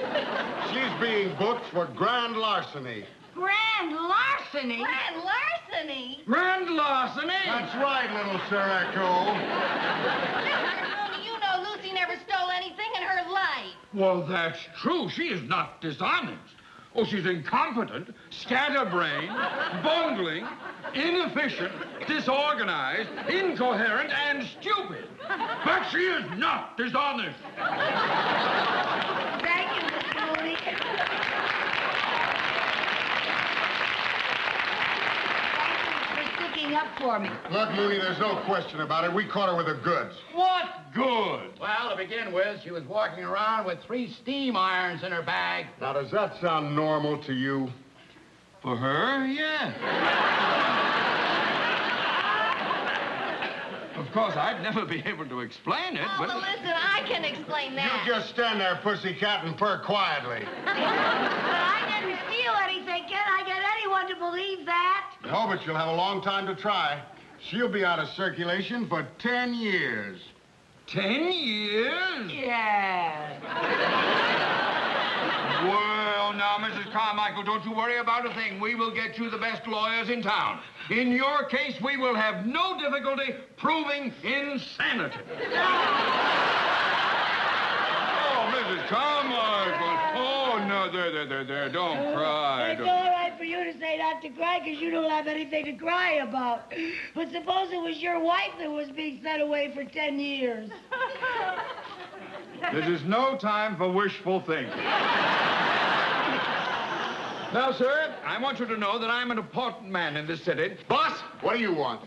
She's being booked for grand larceny.
Grand larceny?
Grand larceny?
Grand larceny?
That's right, little Sir Echo.
You know Lucy never stole anything in her life.
Well, that's true. She is not dishonest. Oh, she's incompetent, scatterbrained, bungling, inefficient, disorganized, incoherent, and stupid. But she is not dishonest.
Thank you, Mr. Mooney. Up for me.
Look, Mooney, there's no question about it. We caught her with the goods.
What good?
Well, to begin with, she was walking around with 3 steam irons in her bag.
Now, does that sound normal to you?
For her, yeah. Of course, I'd never be able to explain it,
but listen, I can explain that.
You just stand there, pussycat, and purr quietly.
But I didn't steal anything. Can I get anyone to believe that?
No, but you'll have a long time to try. She'll be out of circulation for 10 years.
10 years?
Yeah.
Well, now, Mrs. Carmichael, don't you worry about a thing. We will get you the best lawyers in town. In your case, we will have no difficulty proving insanity. Oh, Mrs. Carmichael. Oh, no, there. Don't cry.
It's all right for you to say not to cry because you don't have anything to cry about. But suppose it was your wife that was being sent away for 10 years.
This is no time for wishful thinking. Now, sir, I want you to know that I'm an important man in this city.
Boss, what do you want?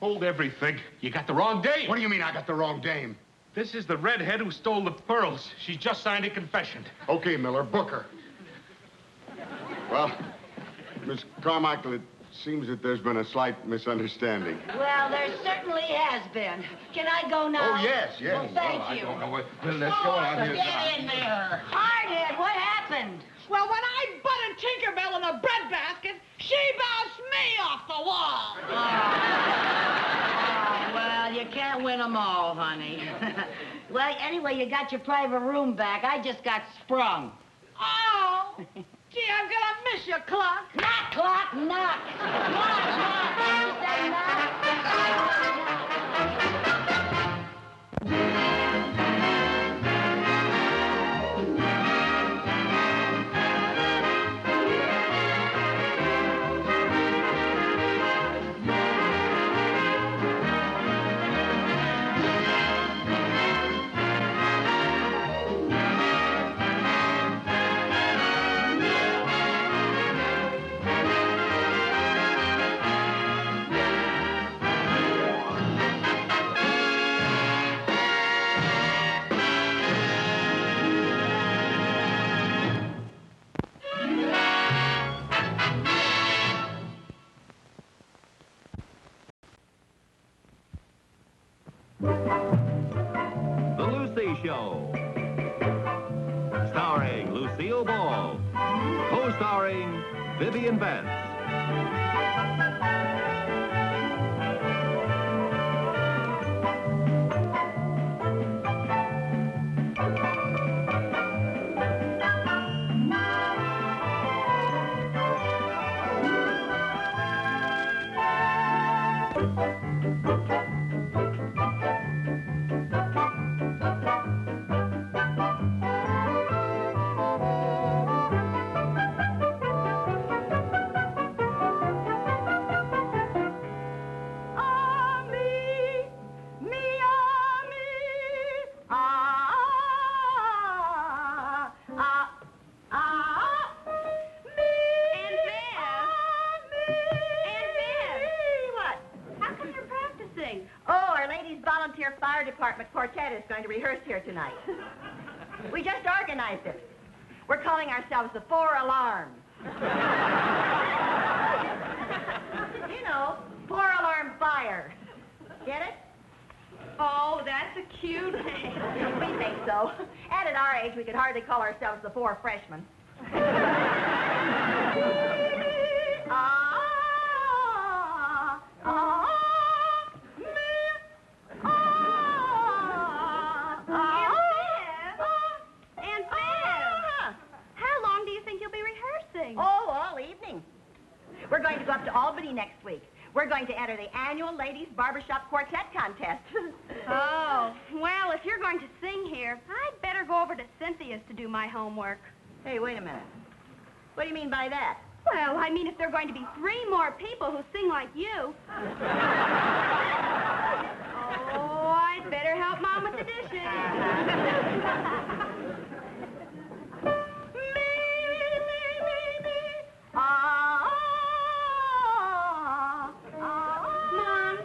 Hold everything. You got the wrong dame.
What do you mean I got the wrong dame?
This is the redhead who stole the pearls. She's just signed a confession.
Okay, Miller, book her. Well, Miss Carmichael, it seems that there's been a slight misunderstanding.
Well, there certainly has been. Can I go now?
Oh, yes.
Well, thank
I
you.
don't know what... Well, let's go out here.
Get in there.
Hardhead, what happened?
Well, when I butted Tinkerbell in a breadbasket, she bounced me off the wall.
Oh, well, you can't win them all, honey. Well, anyway, you got your private room back. I just got sprung.
Oh, gee, I'm gonna miss you, Cluck.
Knock, clock, knock. Knock, knock. You say knock?
starring Lucille Ball, co-starring Vivian Vance.
Fire Department quartet is going to rehearse here tonight. We just organized it. We're calling ourselves the 4 Alarms. You know, 4 Alarm Fire. Get it?
Oh, that's a cute name.
We think so. And at our age, we could hardly call ourselves the 4 Freshmen. We're going to go up to Albany next week. We're going to enter the annual Ladies Barbershop Quartet Contest.
Oh, well, if you're going to sing here, I'd better go over to Cynthia's to do my homework.
Hey, wait a minute. What do you mean by that?
Well, I mean if there are going to be 3 more people who sing like you. Oh, I'd better help Mom with the dishes.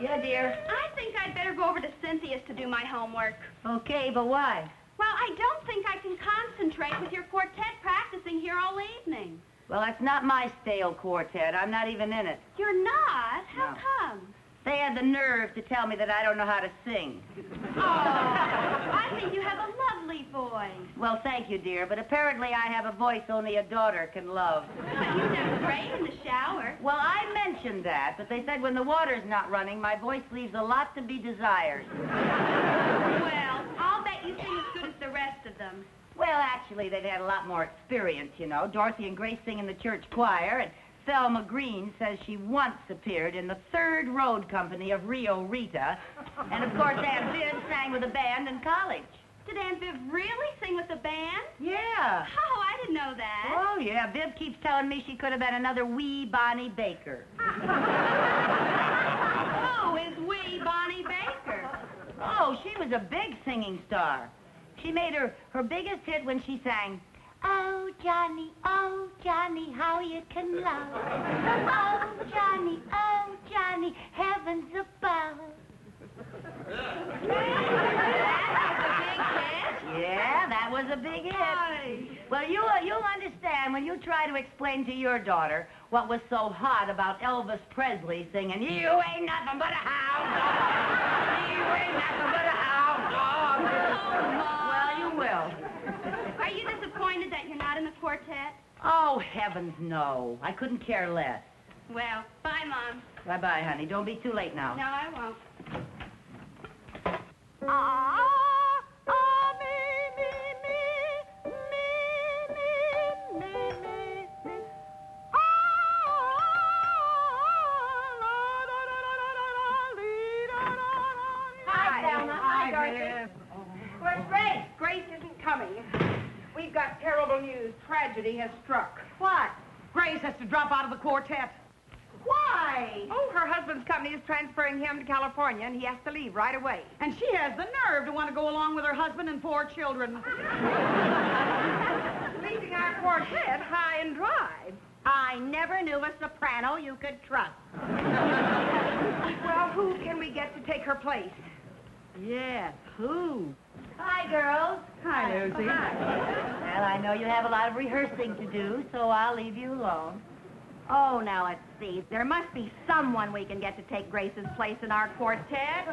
Yeah, dear?
I think I'd better go over to Cynthia's to do my homework.
Okay, but why?
Well, I don't think I can concentrate with your quartet practicing here all evening.
Well, that's not my stale quartet. I'm not even in it.
You're not? How
No.
come?
They had the nerve to tell me that I don't know how to sing.
Oh, I think you have a lovely voice.
Well, thank you, dear, but apparently I have a voice only a daughter can love.
But you sound great in the shower.
Well, I mentioned that, but they said when the water's not running, my voice leaves a lot to be desired.
Well, I'll bet you sing as good as the rest of them.
Well, actually, they've had a lot more experience, you know. Dorothy and Grace sing in the church choir, and Thelma Green says she once appeared in the Third Road Company of Rio Rita. And, of course, Aunt Viv sang with a band in college.
Did Aunt Viv really sing with the band?
Yeah.
Oh, I didn't know that.
Oh, yeah. Viv keeps telling me she could have been another wee Bonnie Baker.
Who is wee Bonnie Baker?
Oh, she was a big singing star. She made her biggest hit when she sang, oh, Johnny, how you can love. Oh, Johnny, heavens above. Yeah, that was a big hit. Well, you'll understand when you try to explain to your daughter what was so hot about Elvis Presley singing, you ain't nothing but a hound dog. You ain't nothing but a hound dog. Well, you will.
Are you disappointed that you're not in the quartet?
Oh, heavens, no. I couldn't care less.
Well, bye, Mom.
Bye-bye, honey. Don't be too late now.
No, I won't.
Where's Grace? Grace isn't coming. We've got terrible news. Tragedy has struck.
What?
Grace has to drop out of the quartet.
Why?
Oh, her husband's company is transferring him to California, and he has to leave right away. And she has the nerve to want to go along with her husband and 4 children. Leaving our quartet high and dry.
I never knew a soprano you could trust.
Well, who can we get to take her place?
Yes, who?
Hi, girls.
Hi, Lucy.
Well, I know you have a lot of rehearsing to do, so I'll leave you alone.
Oh, now let's see. There must be someone we can get to take Grace's place in our quartet.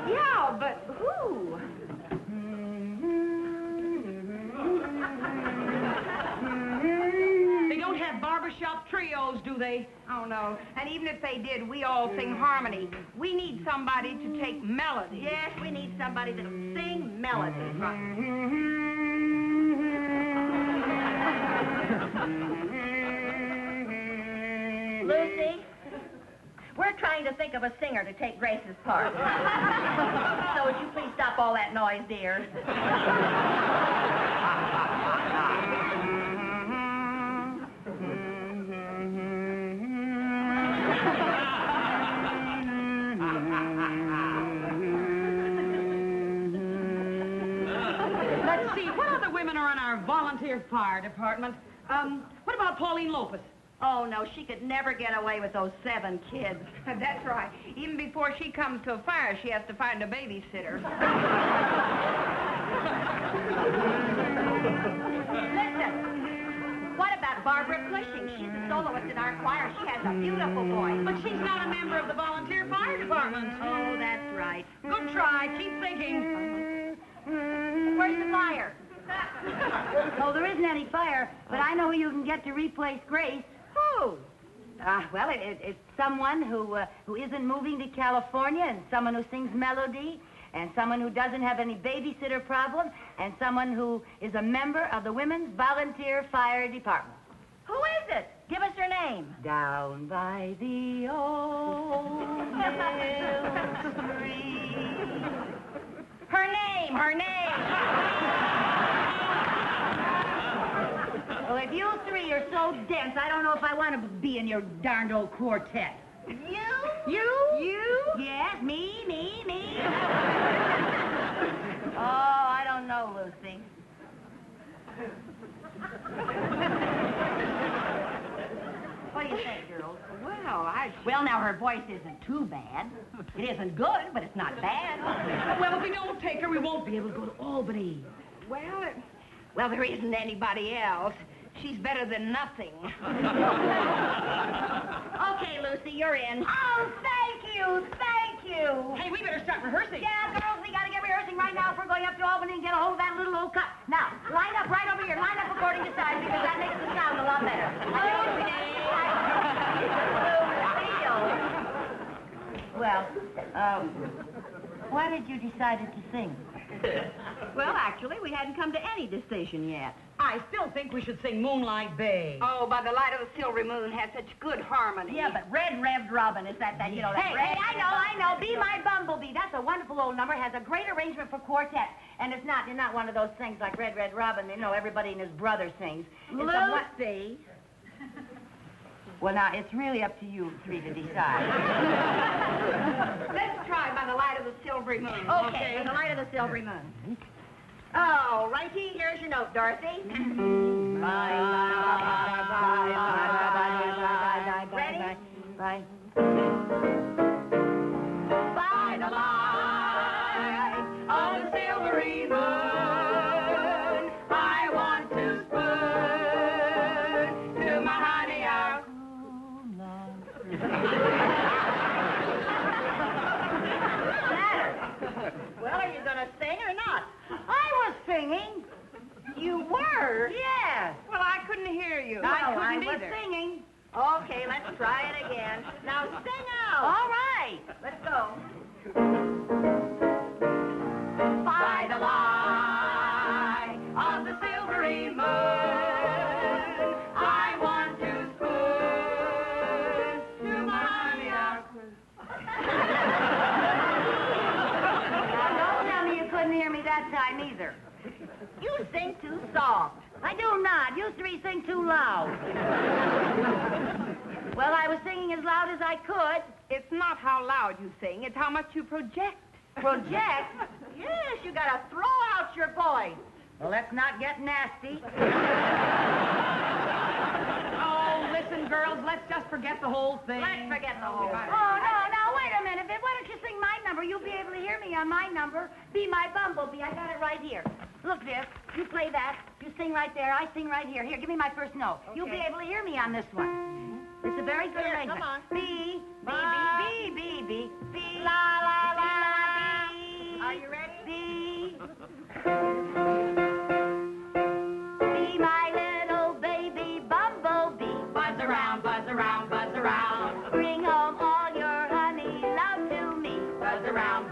Yeah,
But who?
They don't have barbershop trios, do they?
Oh, no. And even if they did, we all sing harmony. We need somebody to take melody. Yes, we need somebody that'll sing melody. Lucy, we're trying to think of a singer to take Grace's part. So would you please stop all that noise, dear?
Let's see, what other women are in our volunteer fire department? What about Pauline Lopez?
Oh, no, she could never get away with those 7 kids.
That's right. Even before she comes to a fire, she has to find a babysitter.
Listen, what about Barbara Cushing? She's a soloist in our choir. She has a beautiful voice.
But she's not a member of the volunteer fire department.
Oh, that's right.
Good try. Keep thinking.
Where's the fire?
Oh, there isn't any fire, but I know who you can get to replace Grace.
Who?
Well, it's someone who isn't moving to California, and someone who sings melody, and someone who doesn't have any babysitter problem, and someone who is a member of the Women's Volunteer Fire Department.
Who is it? Give us her name.
Down by the old mill stream.
Her name, her name.
Well, if you three are so dense, I don't know if I want to be in your darned old quartet.
You?
You? Yes, me. Oh, I don't know, Lucy. What do you think, girls?
Well, now, her voice isn't too bad. It isn't good, but it's not bad.
Well, if we don't take her, we won't be able to go to Albany.
Well, there isn't anybody else. She's better than nothing.
Okay, Lucy, you're in.
Oh, thank you.
Hey, we better start rehearsing.
Yeah, girls, we gotta get rehearsing right now if we're going up to Albany and get a hold of that little old cup. Now, line up right over here. Line up according to size, because that makes the sound a lot better. Well, why did you decide to sing?
Well, actually, we hadn't come to any decision yet.
I still think we should sing Moonlight Bay.
Oh, by the light of the silvery moon has such good harmony.
Yeah, but Red Revved Robin, is that you know, that
Hey,
I know. Be My Bumblebee. That's a wonderful old number. Has a great arrangement for quartet. And it's not one of those things like Red Red Robin, you know, everybody and his brother sings.
Lucy.
Well, now, it's really up to you three to decide.
Let's try by the light of the silvery moon.
Okay, by the light of the silvery moon. Oh, righty, here's your note, Dorothy. Ready?
Bye.
By the light of the silvery moon, I want to spoon to my honey our Well, are you going to sing or not?
I was singing.
You were?
Yes.
Well, I couldn't hear you.
I was singing.
Okay, let's try it again. Now sing out.
All right.
Let's go. By the light of the silvery moon, I want to spoon to my honey our
Now, don't tell me you couldn't hear me that time either.
You sing too soft.
I do not. You three sing too loud. Well, I was singing as loud as I could.
It's not how loud you sing, it's how much you project.
Project?
Yes, you got to throw out your voice.
Well, let's not get nasty.
Oh, listen, girls, let's just forget the whole thing.
Let's forget the whole thing.
Oh, no, wait a minute. Why don't you sing my number? You'll be able to hear me on my number. Be My Bumblebee. I got it right here. Look, this. You play that. You sing right there. I sing right here. Here, give me my first note. Okay. You'll be able to hear me on this one. It's a very good arrangement.
Come on.
B, B, B, B, B, B, B, la, la, la, la, B.
Are you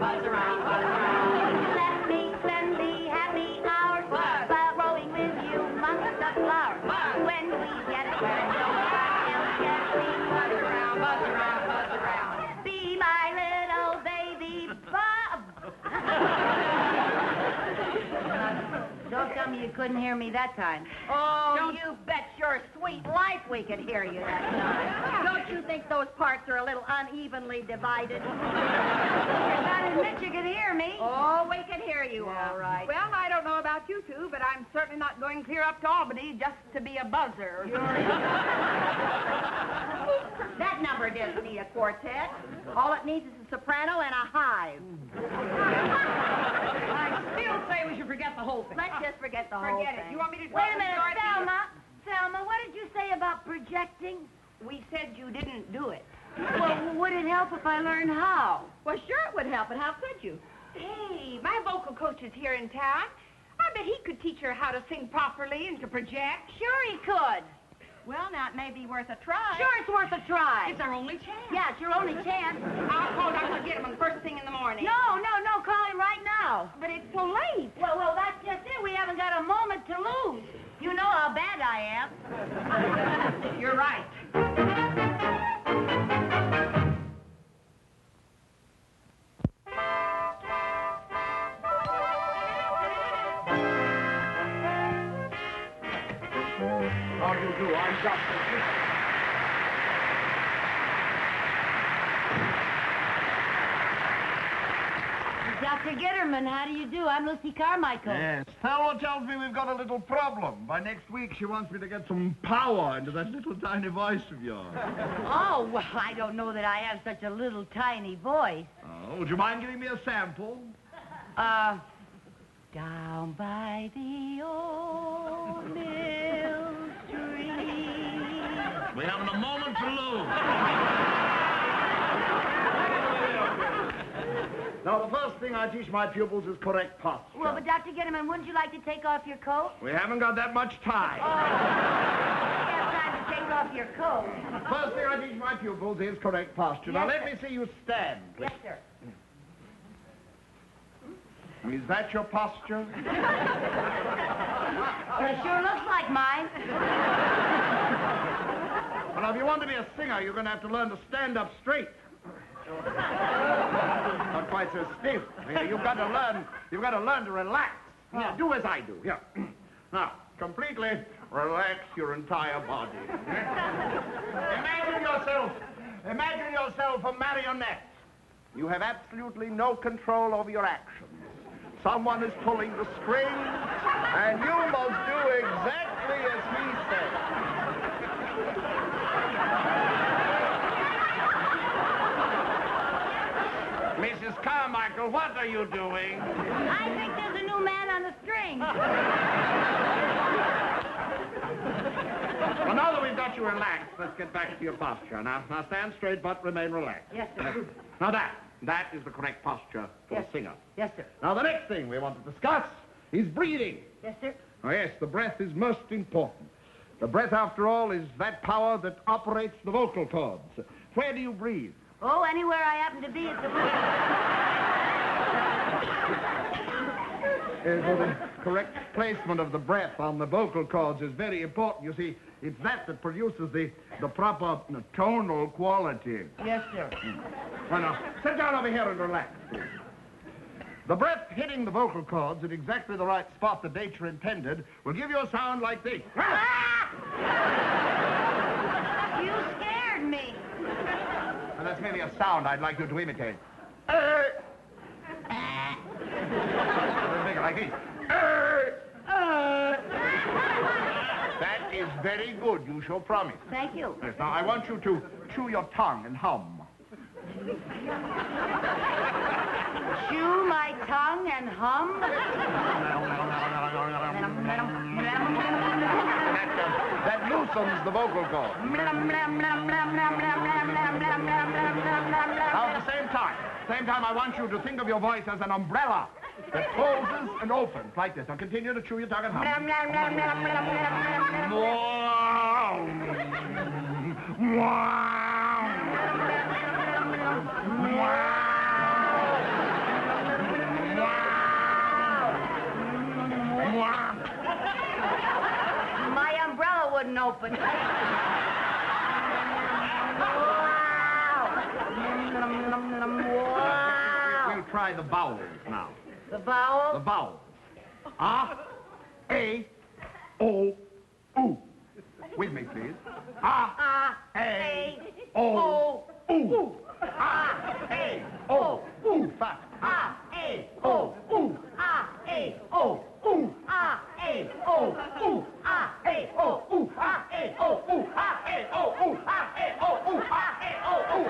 buzz around, buzz around.
Let me spend the happy hours while rolling with you amongst the flowers. When we get where no one else gets, we buzz around, buzz around, buzz around. Be my little baby Bob. Don't tell me you couldn't hear me that time.
Oh, you bet your sweet life we could hear you that time. Don't you think those parts are a little unevenly divided?
You gotta admit you could hear me.
Oh, we can hear you, all right.
Well, I don't know about you two, but I'm certainly not going clear up to Albany just to be a buzzer.
That number doesn't need a quartet. All it needs is a soprano and a hive.
I still say we should forget the whole thing.
Let's just forget the whole
Forget
thing.
it. You want me to
Wait a minute, Thelma, what did you say about projecting?
We said you didn't do it.
Well, would it help if I learned how?
Well, sure it would help, but how could you?
Hey, my vocal coach is here in town. I bet he could teach her how to sing properly and to project.
Sure he could.
Well, now it may be worth a try.
Sure it's worth a try.
It's our only chance.
Yeah, it's your only chance.
I'll call Dr. Gitterman first thing in the morning.
No, call him right now.
But it's so late.
Well, that's just it. We haven't got a moment to lose. You know how bad I am.
You're right.
How do you do? I'm Dr.
Dr. Gitterman, how do you do? I'm Lucy Carmichael.
Yes. Thelma tells me we've got a little problem. By next week, she wants me to get some power into that little tiny voice of yours.
Oh, well, I don't know that I have such a little tiny voice.
Oh, would you mind giving me a sample?
Down by the old mill stream.
We haven't a moment to lose. Now, the first thing I teach my pupils is correct posture.
Well, but Dr. Gitterman, wouldn't you like to take off your coat?
We haven't got that much time.
You have time to take off your coat.
First thing I teach my pupils is correct posture. Now,
Yes,
let me see you stand, please.
Yes, sir.
Is that your posture?
Well, it sure looks like mine.
Well, if you want to be a singer, you're going to have to learn to stand up straight. Not quite so stiff. You've got to learn to relax. Yeah, do as I do. Yeah. Now, completely relax your entire body. Imagine yourself a marionette. You have absolutely no control over your actions. Someone is pulling the strings, and you must do exactly as he says. Mrs. Carmichael, what are you doing?
I think there's a new man on the string.
Well, now that we've got you relaxed, let's get back to your posture. Now stand straight, but remain relaxed.
Yes, sir.
Now that is the correct posture for a singer.
Yes, sir.
Now, the next thing we want to discuss is breathing.
Yes, sir.
Oh, yes, the breath is most important. The breath, after all, is that power that operates the vocal cords. Where do you breathe?
Oh, anywhere I happen to be at the
The correct placement of the breath on the vocal cords is very important. You see, it's that produces the proper tonal quality.
Yes, sir.
Well, now, sit down over here and relax, please. The breath hitting the vocal cords at exactly the right spot that nature intended will give you a sound like this.
You scared me.
And that's merely a sound I'd like you to imitate. Like this. That is very good. You shall promise.
Thank you.
Yes, now, I want you to chew your tongue and hum.
Chew my tongue and hum?
That loosens the vocal cord. Now, at the same time, I want you to think of your voice as an umbrella that closes and opens like this. Now, continue to chew your tongue and hum.
open.
We'll try the vowels now.
The vowel?
The vowels. A, A, O, U. With me, please. A, A, O, U. A, A, O, U. Fast.
A, A, O, U. A, A, O, U. A, A, O, U. A, A, O, U. A, A, O, U. A, A, O, U. A, A, O, U. A, A, O, U.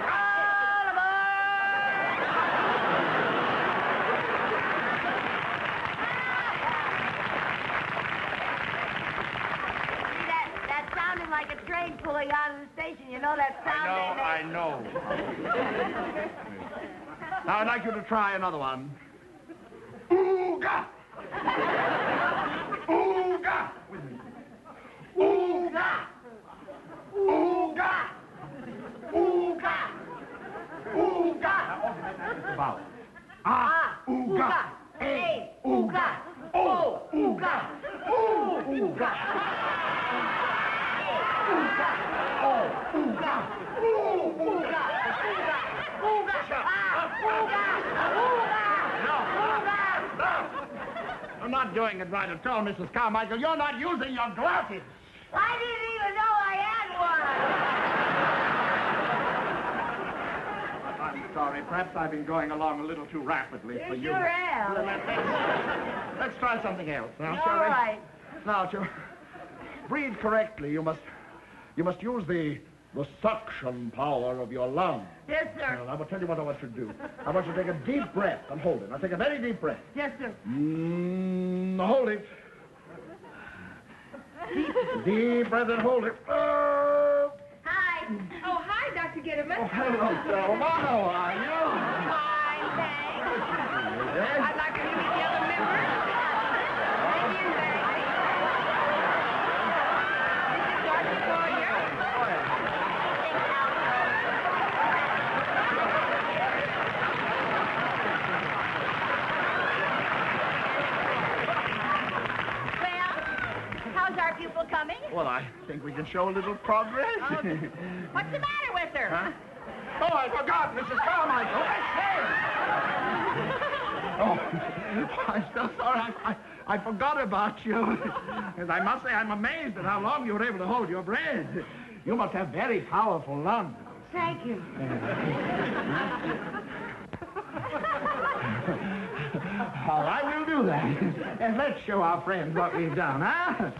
That sounded like a train pulling out of the station. You know that sound they make?
I know. Now, I'd like you to try another one. Ooga! Ooga! Ooga! Ooga! Ooga! Ooga! Vowel. A, ooga.
A, ooga. O, ooga. O, ooga.
You're not doing it right at all, Mrs. Carmichael. You're not using your glasses.
I didn't even know I had one.
I'm sorry. Perhaps I've been going along a little too rapidly for you.
You sure am.
Let's try something else now,
All
shall we?
right.
Now, to breathe correctly, you must use the suction power of your lungs.
Yes, sir.
Well, I will tell you what I want you to do. I want you to take a deep breath and hold it. Now, take a very deep breath.
Yes, sir.
Hold it. Deep breath and hold it.
Hi.
Oh, hi, Dr. Gitterman.
Oh, hello, Selma. How are you?
Fine, thanks.
Yes?
I'd like to meet the other members. Maybe in back. This is Dorothy Boyer.
How's our pupil coming?
Well, I think we can show a little progress.
Okay. What's the matter with her?
Huh? Oh, I forgot, Mrs. Carmichael. Oh, I'm so sorry. I forgot about you. And I must say, I'm amazed at how long you were able to hold your breath. You must have very powerful lungs.
Thank you.
All right, we'll do that. And let's show our friends what we've done, huh?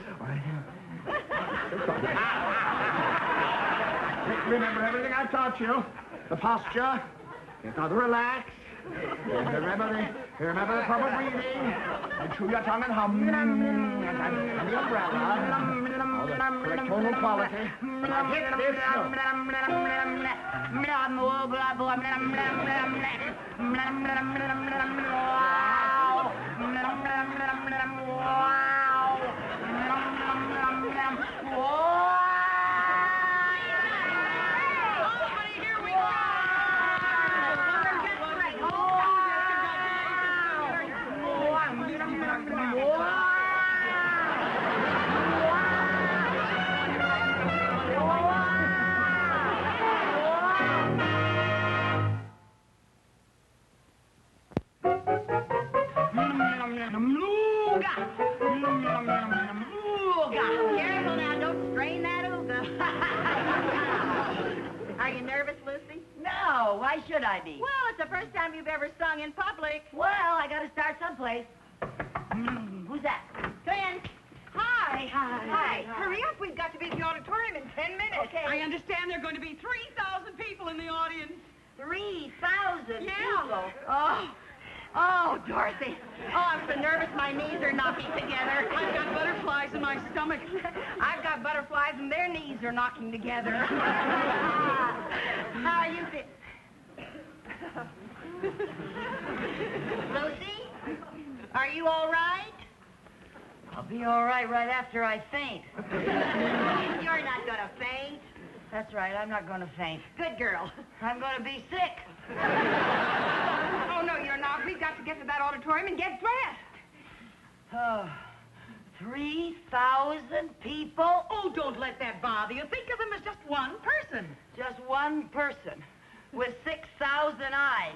Remember everything I taught you. The posture. Now to relax. And remember the proper breathing. And chew your tongue and hum. And the umbrella. Oh, the correct tonal quality. Now hit this note.
Careful now, don't strain that ooga. Are you nervous, Lucy?
No, why should I be?
Well, it's the first time you've ever sung in public.
Well, I gotta start someplace. Who's that?
Come in.
Hi.
Hi.
Hurry up. We've got to be at the auditorium in 10 minutes.
Okay.
I understand there are going to be 3,000 people in the audience.
3,000 people.
Oh, Dorothy. Oh, I'm so nervous my knees are knocking together.
I've got butterflies in my stomach.
I've got butterflies and their knees are knocking together. How are you Lucy? Are you all right?
I'll be all right after I faint.
You're not gonna faint.
That's right, I'm not gonna faint.
Good girl.
I'm gonna be sick.
Oh, no, you're not. We've got to get to that auditorium and get dressed.
Oh, 3,000 people?
Oh, don't let that bother you. Think of them as just one person.
Just one person with 6,000 eyes.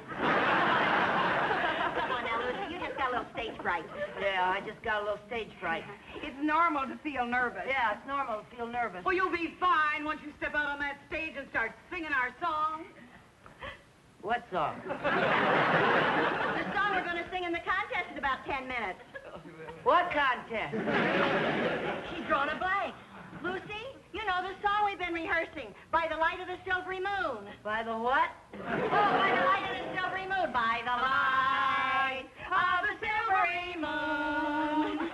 Come on now, Lucy, you just got a little stage fright.
Yeah, I just got a little stage fright.
It's normal to feel nervous.
Yeah, it's normal to feel nervous.
Well, you'll be fine once you step out on that stage and start singing our song.
What song?
The song we're going to sing in the contest in about 10 minutes.
What contest?
She's drawn a blank. Lucy, you know the song we've been rehearsing, By the Light of the Silvery Moon.
By the what?
Oh, by the light of the silvery moon. By the light of the silvery moon.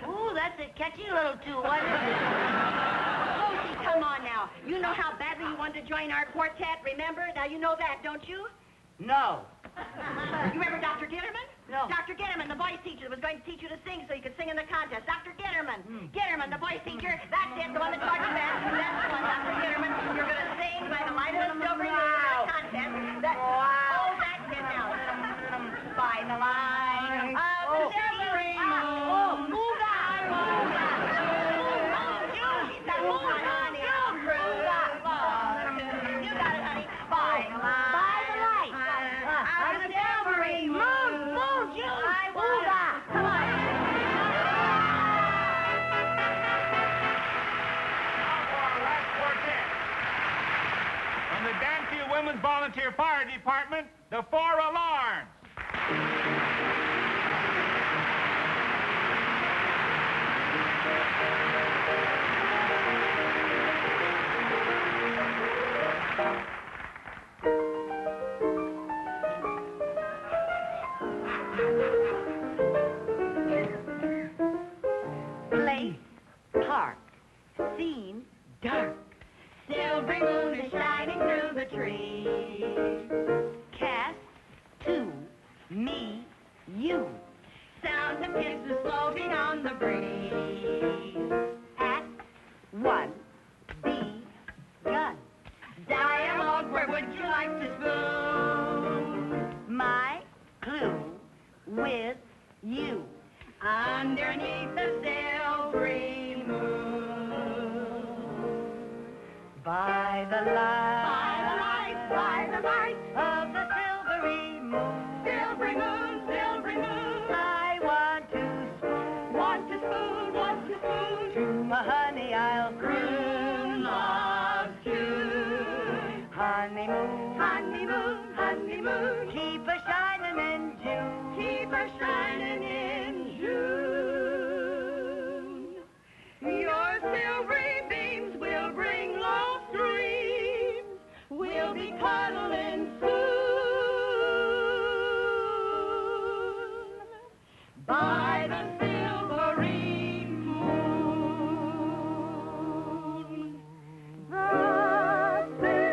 Ooh, that's a catchy little tune, wasn't it?
Lucy, come on now. You know how badly you wanted to join our quartet, remember? Now you know that, don't you?
No.
You remember Dr. Gitterman?
No.
Dr. Gitterman, the voice teacher that was going to teach you to sing so you could sing in the contest. Dr. Gitterman. Gitterman, the voice teacher. That's it, the one that taught you that. That's the one, Dr. Gitterman. You're going to sing By the Light of the Silvery Moon in the contest. Oh, that's it now. By the light of the silvery moon. Oh, ooga, ooga. She's got one, honey. You got it, honey. By the light of the silvery moon. Ooga. Come on.
From the Danfield Women's Volunteer Fire Department, the 4 alarms.
Place, park, scene, dark. Silvery moon is shining through the trees. Cast, to, me, you. Sounds of kisses floating on the breeze. Act 1, begun. Dialogue, where would you like to spoon? My clue with you. Underneath the silvery moon. By the light of the silvery moon. Silvery moon, silvery moon. I want to spoon. To my honey I'll croon love's tune. Honeymoon, honeymoon, honeymoon. Keep a shining in June. Keep a shining in June. Your silvery beams will bring lost dreams. We'll be cuddling soon. By the silvery moon. The silvery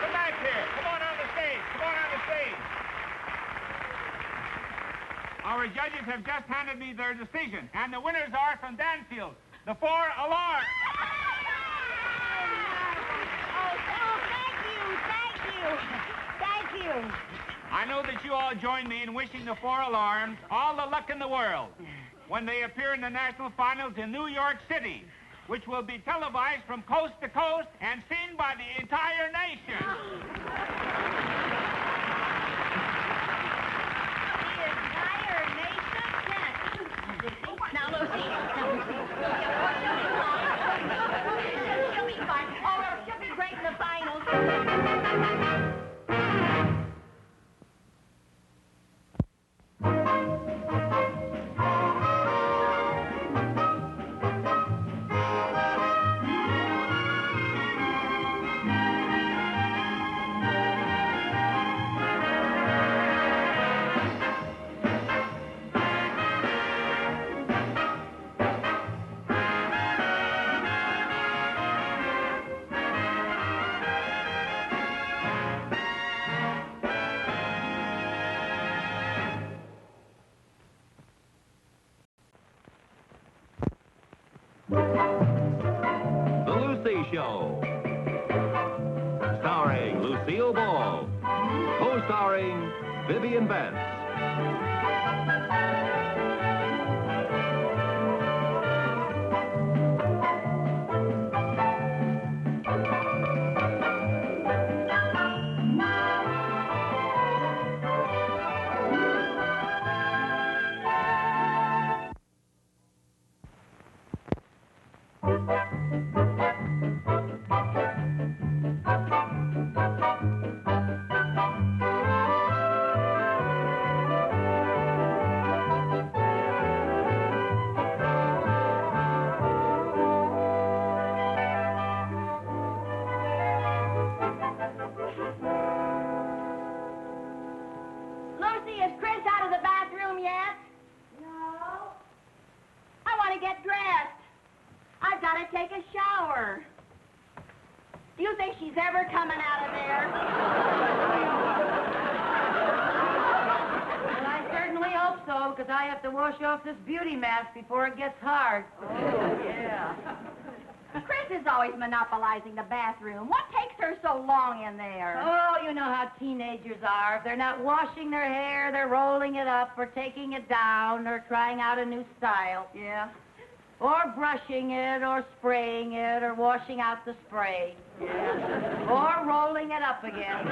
Come back here. Come on on the stage. Our judges have just handed me their decision, and the winners are from Danfield, the 4 alarms.
Oh, thank you.
I know that you all join me in wishing the 4 alarms all the luck in the world when they appear in the national finals in New York City, which will be televised from coast to coast and seen by the entire nation.
The entire nation? Now, Lucy. She'll be fine. Oh, she'll be great in the finals.
The Lucy Show. Starring Lucille Ball. Co-starring Vivian Vance.
Lucy, is Chris out of the bathroom yet? No. I want to get dressed. I've got to take a shower. Do you think she's ever coming out of there?
Well, I certainly hope so, because I have to wash off this beauty mask before it gets hard.
Oh, yeah. Chris is always monopolizing the bathroom. What takes her so long in there?
Oh, you know how teenagers are. If they're not washing their hair, they're rolling it up or taking it down or trying out a new style.
Yeah.
Or brushing it or spraying it or washing out the spray.
Yeah.
Or rolling it up again.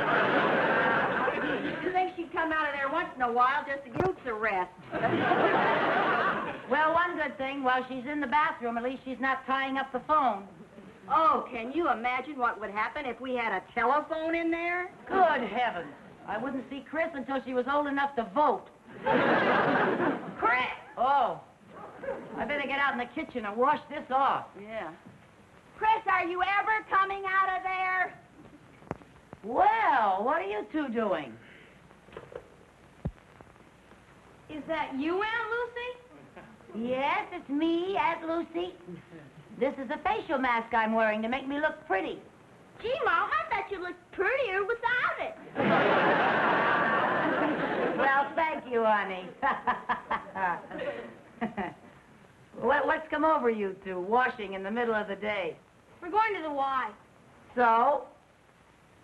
You think she'd come out of there once in a while just to give Roots a rest?
Well, one good thing, while she's in the bathroom, at least she's not tying up the phone.
Oh, can you imagine what would happen if we had a telephone in there?
Good heavens. I wouldn't see Chris until she was old enough to vote.
Chris!
Oh. I better get out in the kitchen and wash this off.
Yeah. Chris, are you ever coming out of there?
Well, what are you two doing?
Is that you, Aunt Lucy?
Yes, it's me, Aunt Lucy. This is a facial mask I'm wearing to make me look pretty.
Gee, Mom, I bet you look prettier without it.
Well, thank you, honey. What's come over you two, washing in the middle of the day?
We're going to the Y.
So?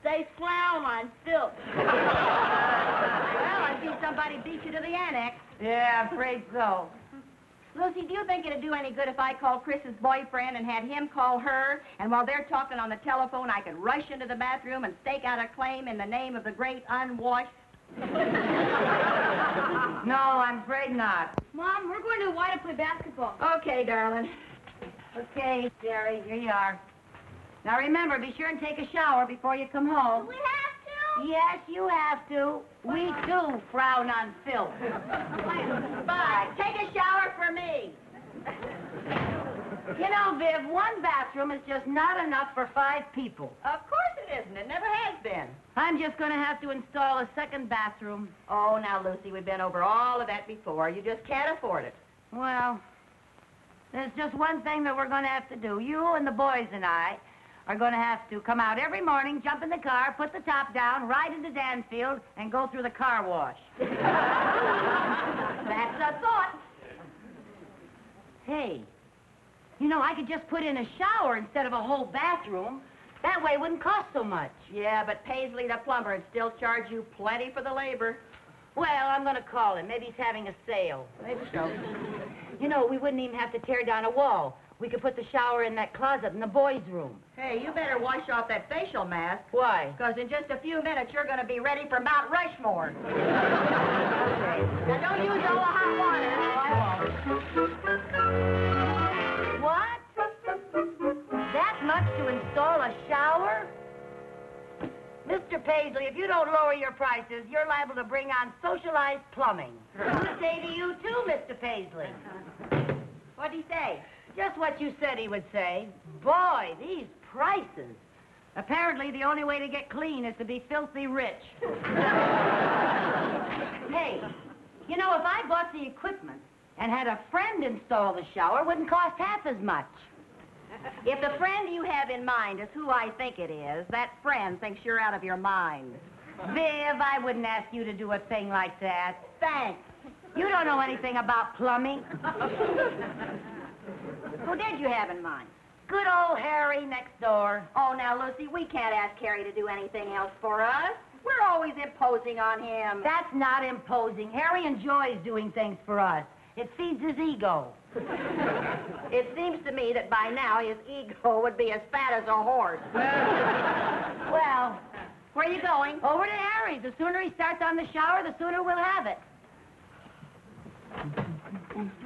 They frown on filth.
Well, I see somebody beat you to the annex.
Yeah, I'm afraid so.
Lucy, do you think it'd do any good if I called Chris's boyfriend and had him call her, and while they're talking on the telephone, I could rush into the bathroom and stake out a claim in the name of the great unwashed?
No, I'm afraid not.
Mom, we're going to the Y to play basketball.
Okay, darling.
Okay, Jerry, here you are. Now remember, be sure and take a shower before you come home.
Do we have to?
Yes, you have to. We too frown on filth.
Bye. Take a shower for me.
You know, Viv, one bathroom is just not enough for 5 people.
Of course it isn't. It never has been.
I'm just going to have to install a second bathroom.
Oh, now, Lucy, we've been over all of that before. You just can't afford it.
Well, there's just one thing that we're going to have to do. You and the boys and I are going to have to come out every morning, jump in the car, put the top down, ride into Danfield, and go through the car wash.
That's a thought.
Hey, you know, I could just put in a shower instead of a whole bathroom. That way it wouldn't cost so much.
Yeah, but Paisley the plumber would still charge you plenty for the labor.
Well, I'm going to call him. Maybe he's having a sale.
Maybe so.
You know, we wouldn't even have to tear down a wall. We could put the shower in that closet in the boys' room.
Hey, you better wash off that facial mask.
Why?
Because in just a few minutes, you're going to be ready for Mount Rushmore. Okay. Now, don't use all the hot water.
I won't. What? That much to install a shower? Mr. Paisley, if you don't lower your prices, you're liable to bring on socialized plumbing. Who'd say to you, too, Mr. Paisley?
What'd he say?
Just what you said he would say. Boy, these prices. Apparently, the only way to get clean is to be filthy rich. Hey, you know, if I bought the equipment and had a friend install the shower, it wouldn't cost half as much.
If the friend you have in mind is who I think it is, that friend thinks you're out of your mind.
Viv, I wouldn't ask you to do a thing like that.
Thanks.
You don't know anything about plumbing.
Who did you have in mind?
Good old Harry next door.
Oh, now, Lucy, we can't ask Harry to do anything else for us. We're always imposing on him.
That's not imposing. Harry enjoys doing things for us. It feeds his ego.
It seems to me that by now his ego would be as fat as a horse.
Well,
where are you going?
Over to Harry. The sooner he starts on the shower, the sooner we'll have it.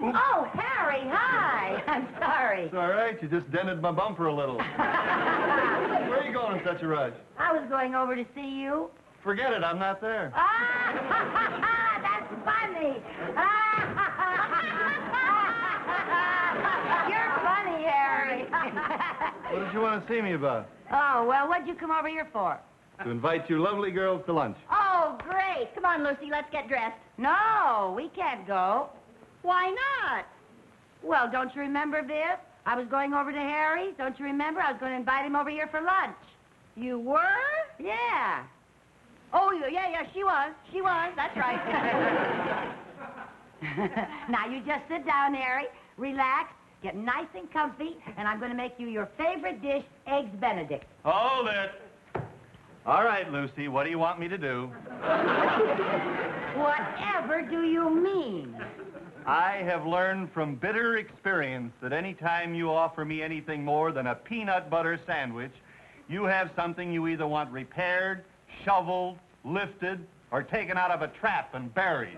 Oh, Harry, hi. I'm sorry.
It's all right. You just dented my bumper a little. Where are you going in such a rush?
I was going over to see you.
Forget it. I'm not there.
That's funny. You're funny, Harry.
What did you want to see me about?
Oh, well, what'd you come over here for?
To invite you lovely girls to lunch.
Oh, great. Come on, Lucy, let's get dressed.
No, we can't go.
Why not?
Well, don't you remember, Viv? I was going over to Harry. Don't you remember? I was going to invite him over here for lunch.
You were?
Yeah.
Oh, yeah, she was. She was. That's right.
Now, you just sit down, Harry, relax, get nice and comfy, and I'm going to make you your favorite dish, Eggs Benedict.
Hold it. All right, Lucy, what do you want me to do?
Whatever do you mean?
I have learned from bitter experience that any time you offer me anything more than a peanut butter sandwich, you have something you either want repaired, shoveled, lifted, or taken out of a trap and buried.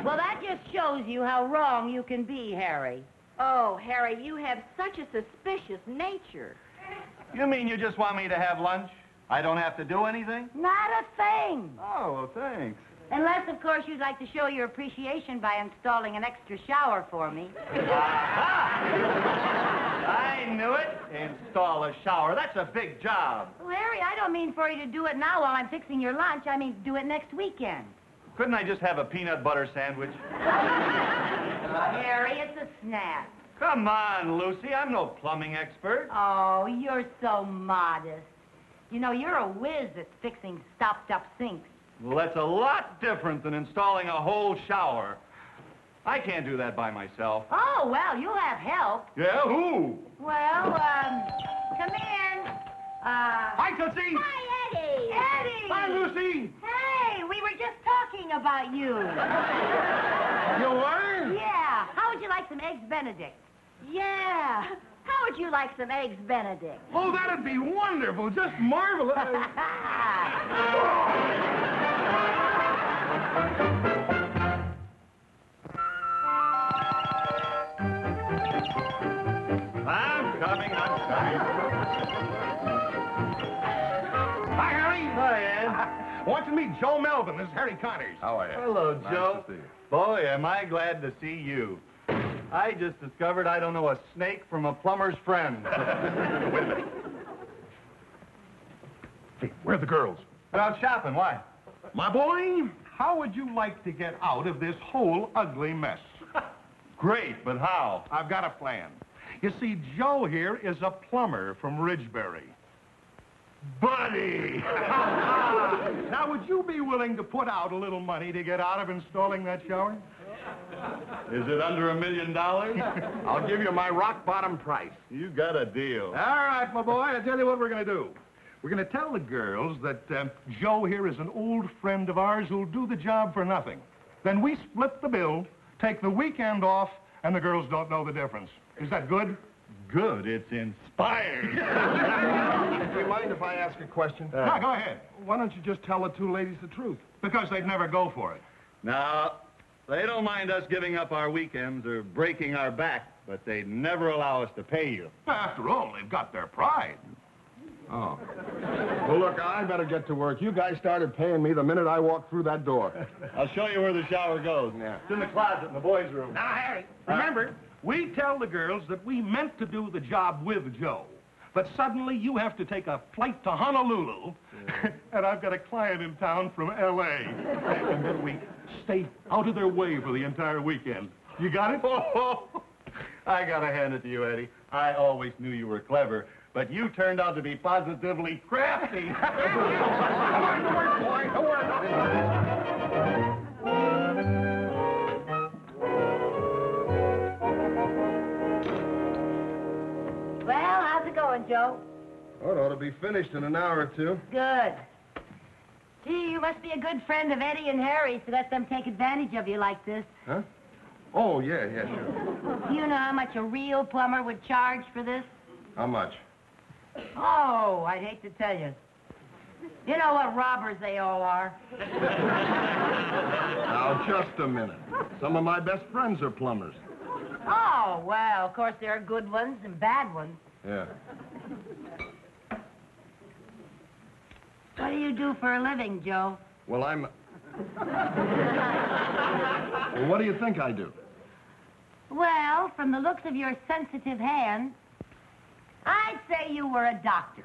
Well, that just shows you how wrong you can be, Harry.
Oh, Harry, you have such a suspicious nature.
You mean you just want me to have lunch? I don't have to do anything?
Not a thing.
Oh, well, thanks.
Unless, of course, you'd like to show your appreciation by installing an extra shower for me.
I knew it. Install a shower. That's a big job.
Well, Harry, I don't mean for you to do it now while I'm fixing your lunch. I mean do it next weekend.
Couldn't I just have a peanut butter sandwich?
Harry, it's a snack.
Come on, Lucy. I'm no plumbing expert.
Oh, you're so modest. You know, you're a whiz at fixing stopped-up sinks.
Well, that's a lot different than installing a whole shower. I can't do that by myself.
Oh, well, you'll have help.
Yeah, who?
Well, come in.
Hi, Tootsie.
Hi, Eddie. Eddie.
Hi, Lucy.
Hey, we were just talking about you.
You were?
Yeah. How would you like some Eggs Benedict?
Yeah. How would you like some Eggs Benedict?
Oh, that'd be wonderful. Just marvelous. I'm coming.
Hi, Harry.
Hi, Ed.
Want to meet Joe Melvin. This is Harry Connors.
How are you?
Hello,
Nice
Joe.
to see you.
Boy, am I glad to see you. I just discovered I don't know a snake from a plumber's friend.
Wait a minute. Hey, where are the girls?
They're out shopping. Why?
My boy, how would you like to get out of this whole ugly mess?
Great, but how?
I've got a plan. You see, Joe here is a plumber from Ridgebury.
Buddy!
Now, would you be willing to put out a little money to get out of installing that shower?
Is it under $1 million?
I'll give you my rock-bottom price.
You got a deal.
All right, my boy, I'll tell you what we're going to do. We're going to tell the girls that Joe here is an old friend of ours who'll do the job for nothing. Then we split the bill, take the weekend off, and the girls don't know the difference. Is that good?
Good. It's inspired.
Do you mind if I ask a question? No, go ahead. Why don't you just tell the two ladies the truth? Because they'd never go for it.
Now, they don't mind us giving up our weekends or breaking our back, but they'd never allow us to pay you.
After all, they've got their pride.
Oh. Well, look, I better get to work. You guys started paying me the minute I walked through that door.
I'll show you where the shower goes.
Yeah.
It's in the closet in the boys' room.
Now, Harry, remember, we tell the girls that we meant to do the job with Joe. But suddenly you have to take a flight to Honolulu, and I've got a client in town from L.A. And then we stay out of their way for the entire weekend. You got it?
Oh, I gotta hand it to you, Eddie. I always knew you were clever, but you turned out to be positively crafty.
Don't work, boy. Don't work.
going, Joe?
Oh, it ought to be finished in an hour or two.
Good. Gee, you must be a good friend of Eddie and Harry to let them take advantage of you like this.
Huh? Oh, yeah, sure.
Do you know how much a real plumber would charge for this?
How much?
Oh, I'd hate to tell you. You know what robbers they all are.
Now, just a minute. Some of my best friends are plumbers.
Oh, well, of course there are good ones and bad ones.
Yeah.
What do you do for a living, Joe?
Well, I'm... Well, what do you think I do?
Well, from the looks of your sensitive hand, I'd say you were a doctor.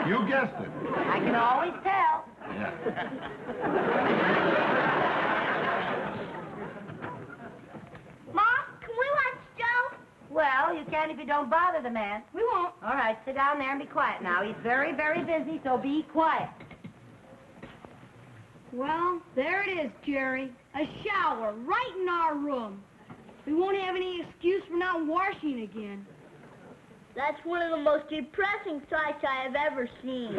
You guessed it.
I can always tell.
Yeah.
Mom, can we watch Joe?
Well, you can if you don't bother the man.
We won't.
All right, sit down there and be quiet now. He's very, very busy, so be quiet.
Well, there it is, Jerry. A shower right in our room. We won't have any excuse for not washing again.
That's one of the most depressing sights I have ever seen.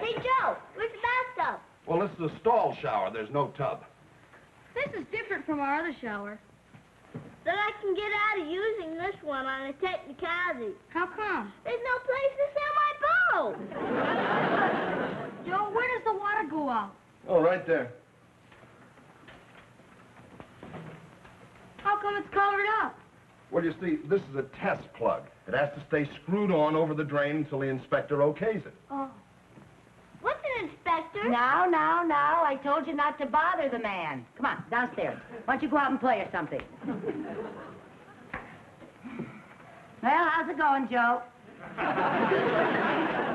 Hey, Joe, where's the bathtub?
Well, this is a stall shower. There's no tub.
This is different from our other shower.
Then I can get out of using this one on a technicality.
How come?
There's no place to sell my boat.
Joe, where does the water go out?
Oh, right there.
How come it's colored up?
Well, you see, this is a test plug. It has to stay screwed on over the drain until the inspector okays it.
Oh.
What's an inspector?
Now, I told you not to bother the man. Come on, downstairs. Why don't you go out and play or something? Well, how's it going, Joe?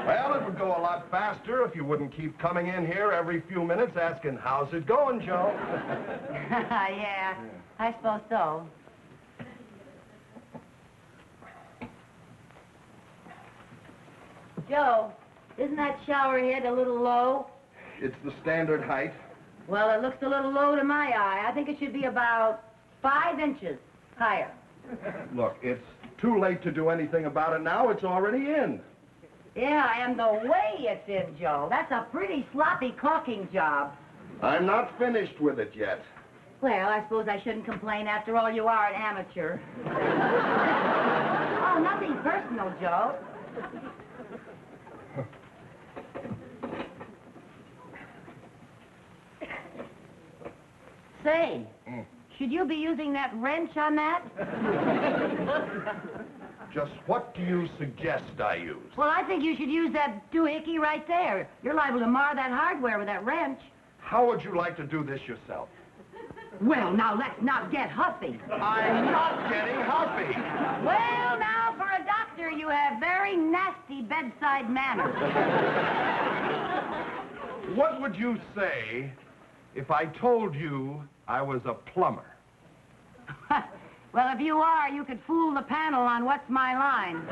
Well, it would go a lot faster if you wouldn't keep coming in here every few minutes asking, how's it going, Joe?
Yeah, I suppose so. Joe, isn't that shower head a little low?
It's the standard height.
Well, it looks a little low to my eye. I think it should be about 5 inches higher.
Look, it's too late to do anything about it now. It's already in.
Yeah, and the way it's in, Joe. That's a pretty sloppy caulking job.
I'm not finished with it yet.
Well, I suppose I shouldn't complain. After all, you are an amateur. Oh, nothing personal, Joe. Say, should you be using that wrench on that?
Just what do you suggest I use?
Well, I think you should use that doohickey right there. You're liable to mar that hardware with that wrench.
How would you like to do this yourself?
Well, now, let's not get huffy.
I'm not getting huffy.
Well, now, for a doctor, you have very nasty bedside manners.
What would you say if I told you I was a plumber?
Well, if you are, you could fool the panel on What's My Line.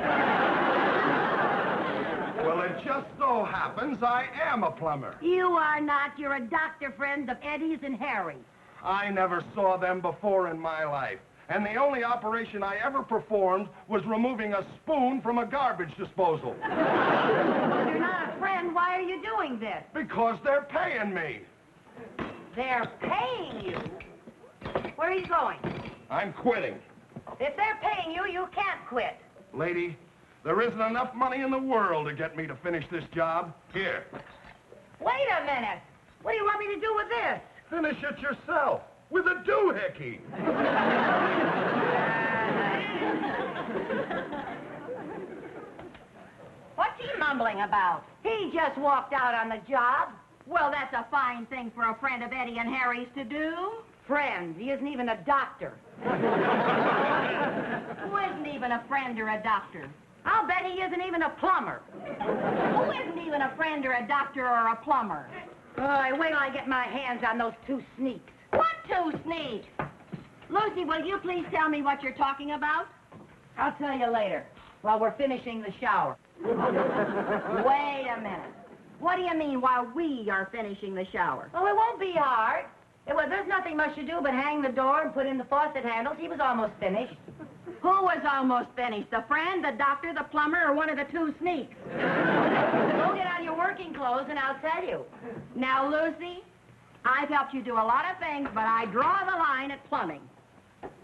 Well, it just so happens I am a plumber.
You are not. You're a doctor friend of Eddie's and Harry.
I never saw them before in my life. And the only operation I ever performed was removing a spoon from a garbage disposal.
If you're not a friend, why are you doing this?
Because they're paying me.
They're paying you? Where are you going?
I'm quitting.
If they're paying you, you can't quit.
Lady, there isn't enough money in the world to get me to finish this job. Here.
Wait a minute. What do you want me to do with this?
Finish it yourself with a doohickey.
What's he mumbling about? He just walked out on the job. Well, that's a fine thing for a friend of Eddie and Harry's to do. Friend? He isn't even a doctor. Who isn't even a friend or a doctor? I'll bet he isn't even a plumber. Who isn't even a friend or a doctor or a plumber? Wait till I get my hands on those 2 sneaks. What 2 sneaks? Lucy, will you please tell me what you're talking about? I'll tell you later, while we're finishing the shower. Wait a minute. What do you mean, while we are finishing the shower? Oh, it won't be hard. There's nothing much to do but hang the door and put in the faucet handles. He was almost finished.
Who was almost finished? The friend, the doctor, the plumber, or one of the two sneaks? Go get on your working clothes and I'll tell you. Now, Lucy, I've helped you do a lot of things, but I draw the line at plumbing.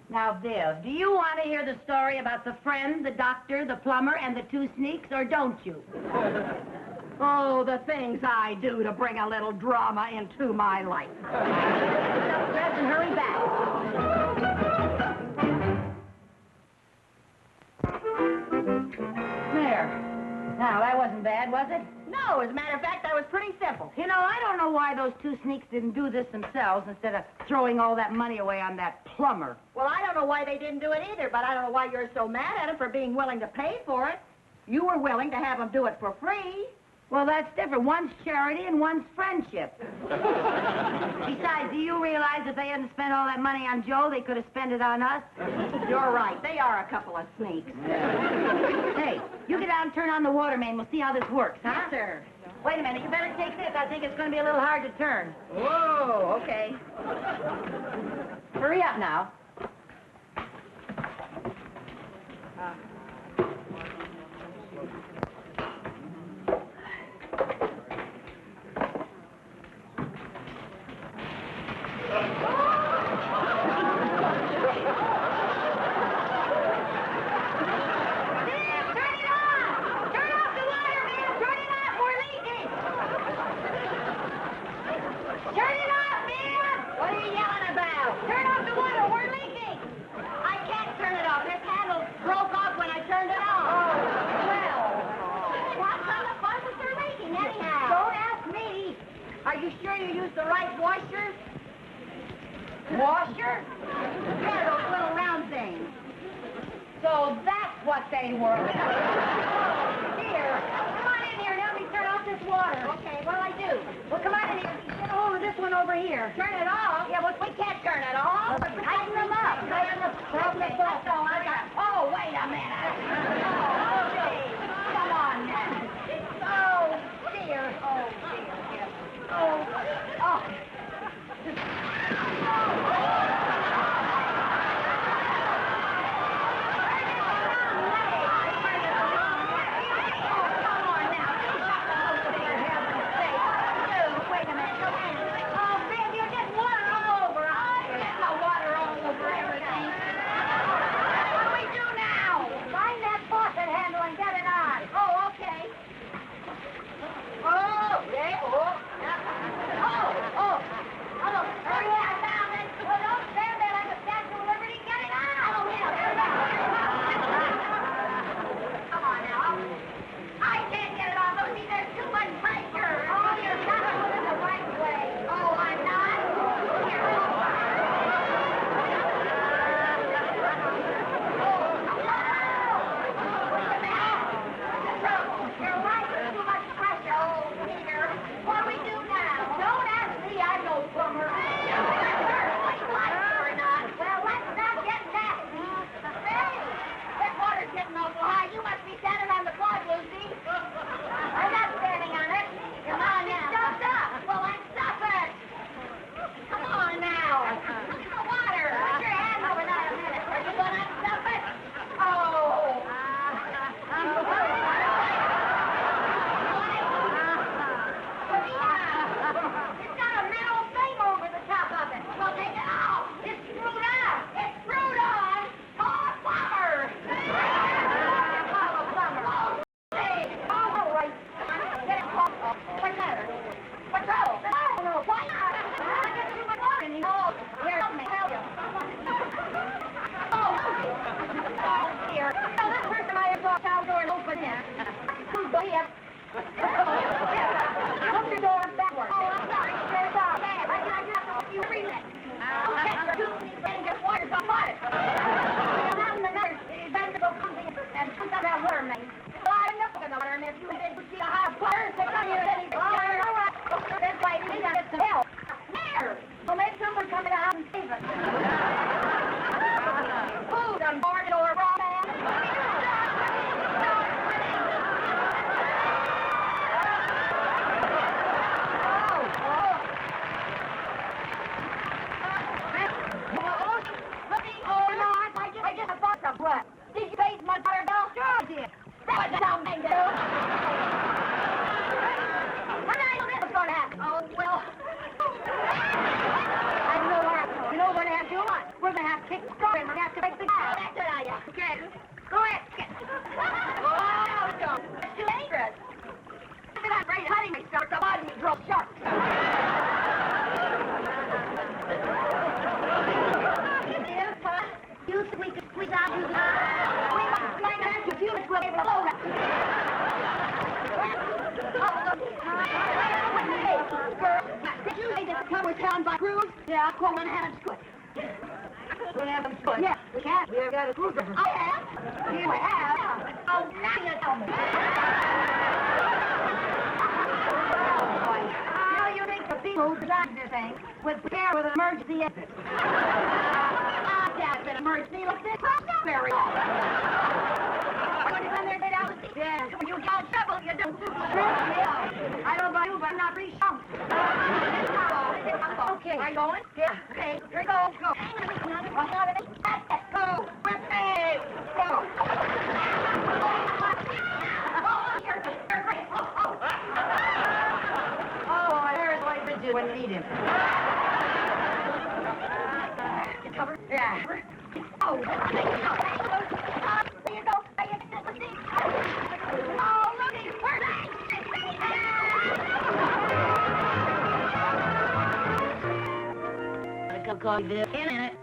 Now, Viv, do you want to hear the story about the friend, the doctor, the plumber, and the two sneaks, or don't you? Oh, the things I do to bring a little drama into my life. Dress and hurry back. There. Now, that wasn't bad, was it?
No, as a matter of fact, that was pretty simple.
You know, I don't know why those two sneaks didn't do this themselves instead of throwing all that money away on that plumber.
Well, I don't know why they didn't do it either, but I don't know why you're so mad at them for being willing to pay for it. You were willing to have them do it for free.
Well, that's different. One's charity and one's friendship. Besides, do you realize if they hadn't spent all that money on Joe, they could have spent it on us?
You're right. They are a couple of sneaks.
Hey, you get out and turn on the water main. We'll see how this works, huh?
Yes, sir.
Wait a minute. You better take this. I think it's going to be a little hard to turn.
Whoa, okay.
Hurry up now.
Are you sure you used the right washer?
Washer?
Yeah, those little round things.
So that's what they were.
Here, come on in here and help me turn off this water. Okay, what'll I do? Well, come on in here. Get a hold of this one over here. Turn it off? Yeah, well, we can't turn it off. Tighten them up. Tighten them up. Oh, wait a minute. Oh, okay. Come on now. Oh, dear. Oh, dear. Oh, oh.
we're gonna have to kick the straw in. We're gonna have to break the glass. That's a good idea. Okay. Go ahead. Oh, no. It's too dangerous. I'm afraid of hunting myself. The body is real sharp. You think we could squeeze out you? We must find out if you will be able to blow that. Girl, did you say that the club was held by crews? Yeah, we're gonna have them split. We're gonna have them split. Yeah, we can't. We've got a cruiser. Oh, yeah? You have? Oh, now you tell me. Now you think the people who designed this thing would prepare with an emergency exit. That's an emergency. Look, this is not very long. I'm going to come there and get out. Yeah, you got trouble, you do. Yeah. I don't know about you, but I'm not pretty sure. Okay. Are you going? Yeah. Okay. Here we go. Go. Go. We're paid. Go. Oh, there's what we do when we need him. Cover. Yeah. Oh. There you go. Oh, look, he's working. I'll call you this in a minute.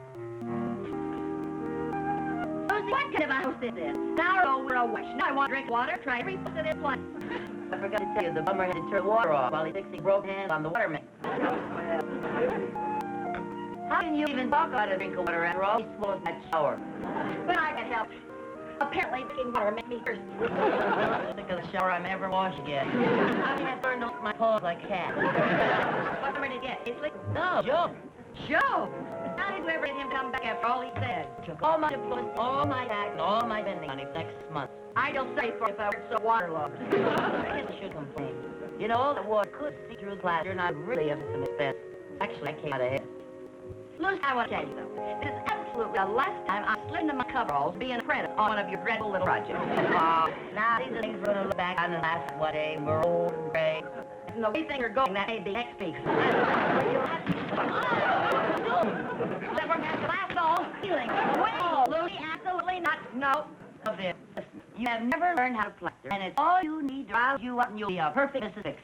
What kind of a house is this? Now we're a wash. Now I want to drink water. Try every foot of this place. I forgot to tell you, the bummer had to turn the water off while he's fixing broken hands on the water main. How can you even talk about a drink of water after all? He's supposed that shower. But I can help. Apparently, drinking water makes me thirsty. Think of the shower I'm ever washed again. I can't burn those my paws like a cat. What's the to get? It's like, no, Joe. Joe! How did you ever get him come back after all he said? Took all my diplomas, all my tax, and all my spending money next month. I don't say for if I were so waterlogged. I guess I should complain. You know, the water could see through the plaster, and I'm really up to some expense. Actually, I came out ahead. Lucy, I want to tell you something. This is absolutely the last time I'm slipping into my coveralls being a apprentice on one of your dreadful little projects. Now these are things we're going to look back on and last one day. We're old and gray. And the way things are going, that may be next week. That we're going to have to last all feeling. Well, Lucy, absolutely not. No. Of this. You have never learned how to plaster, and it's all you need to rouse you up, and you'll be a perfect Mrs. Fix.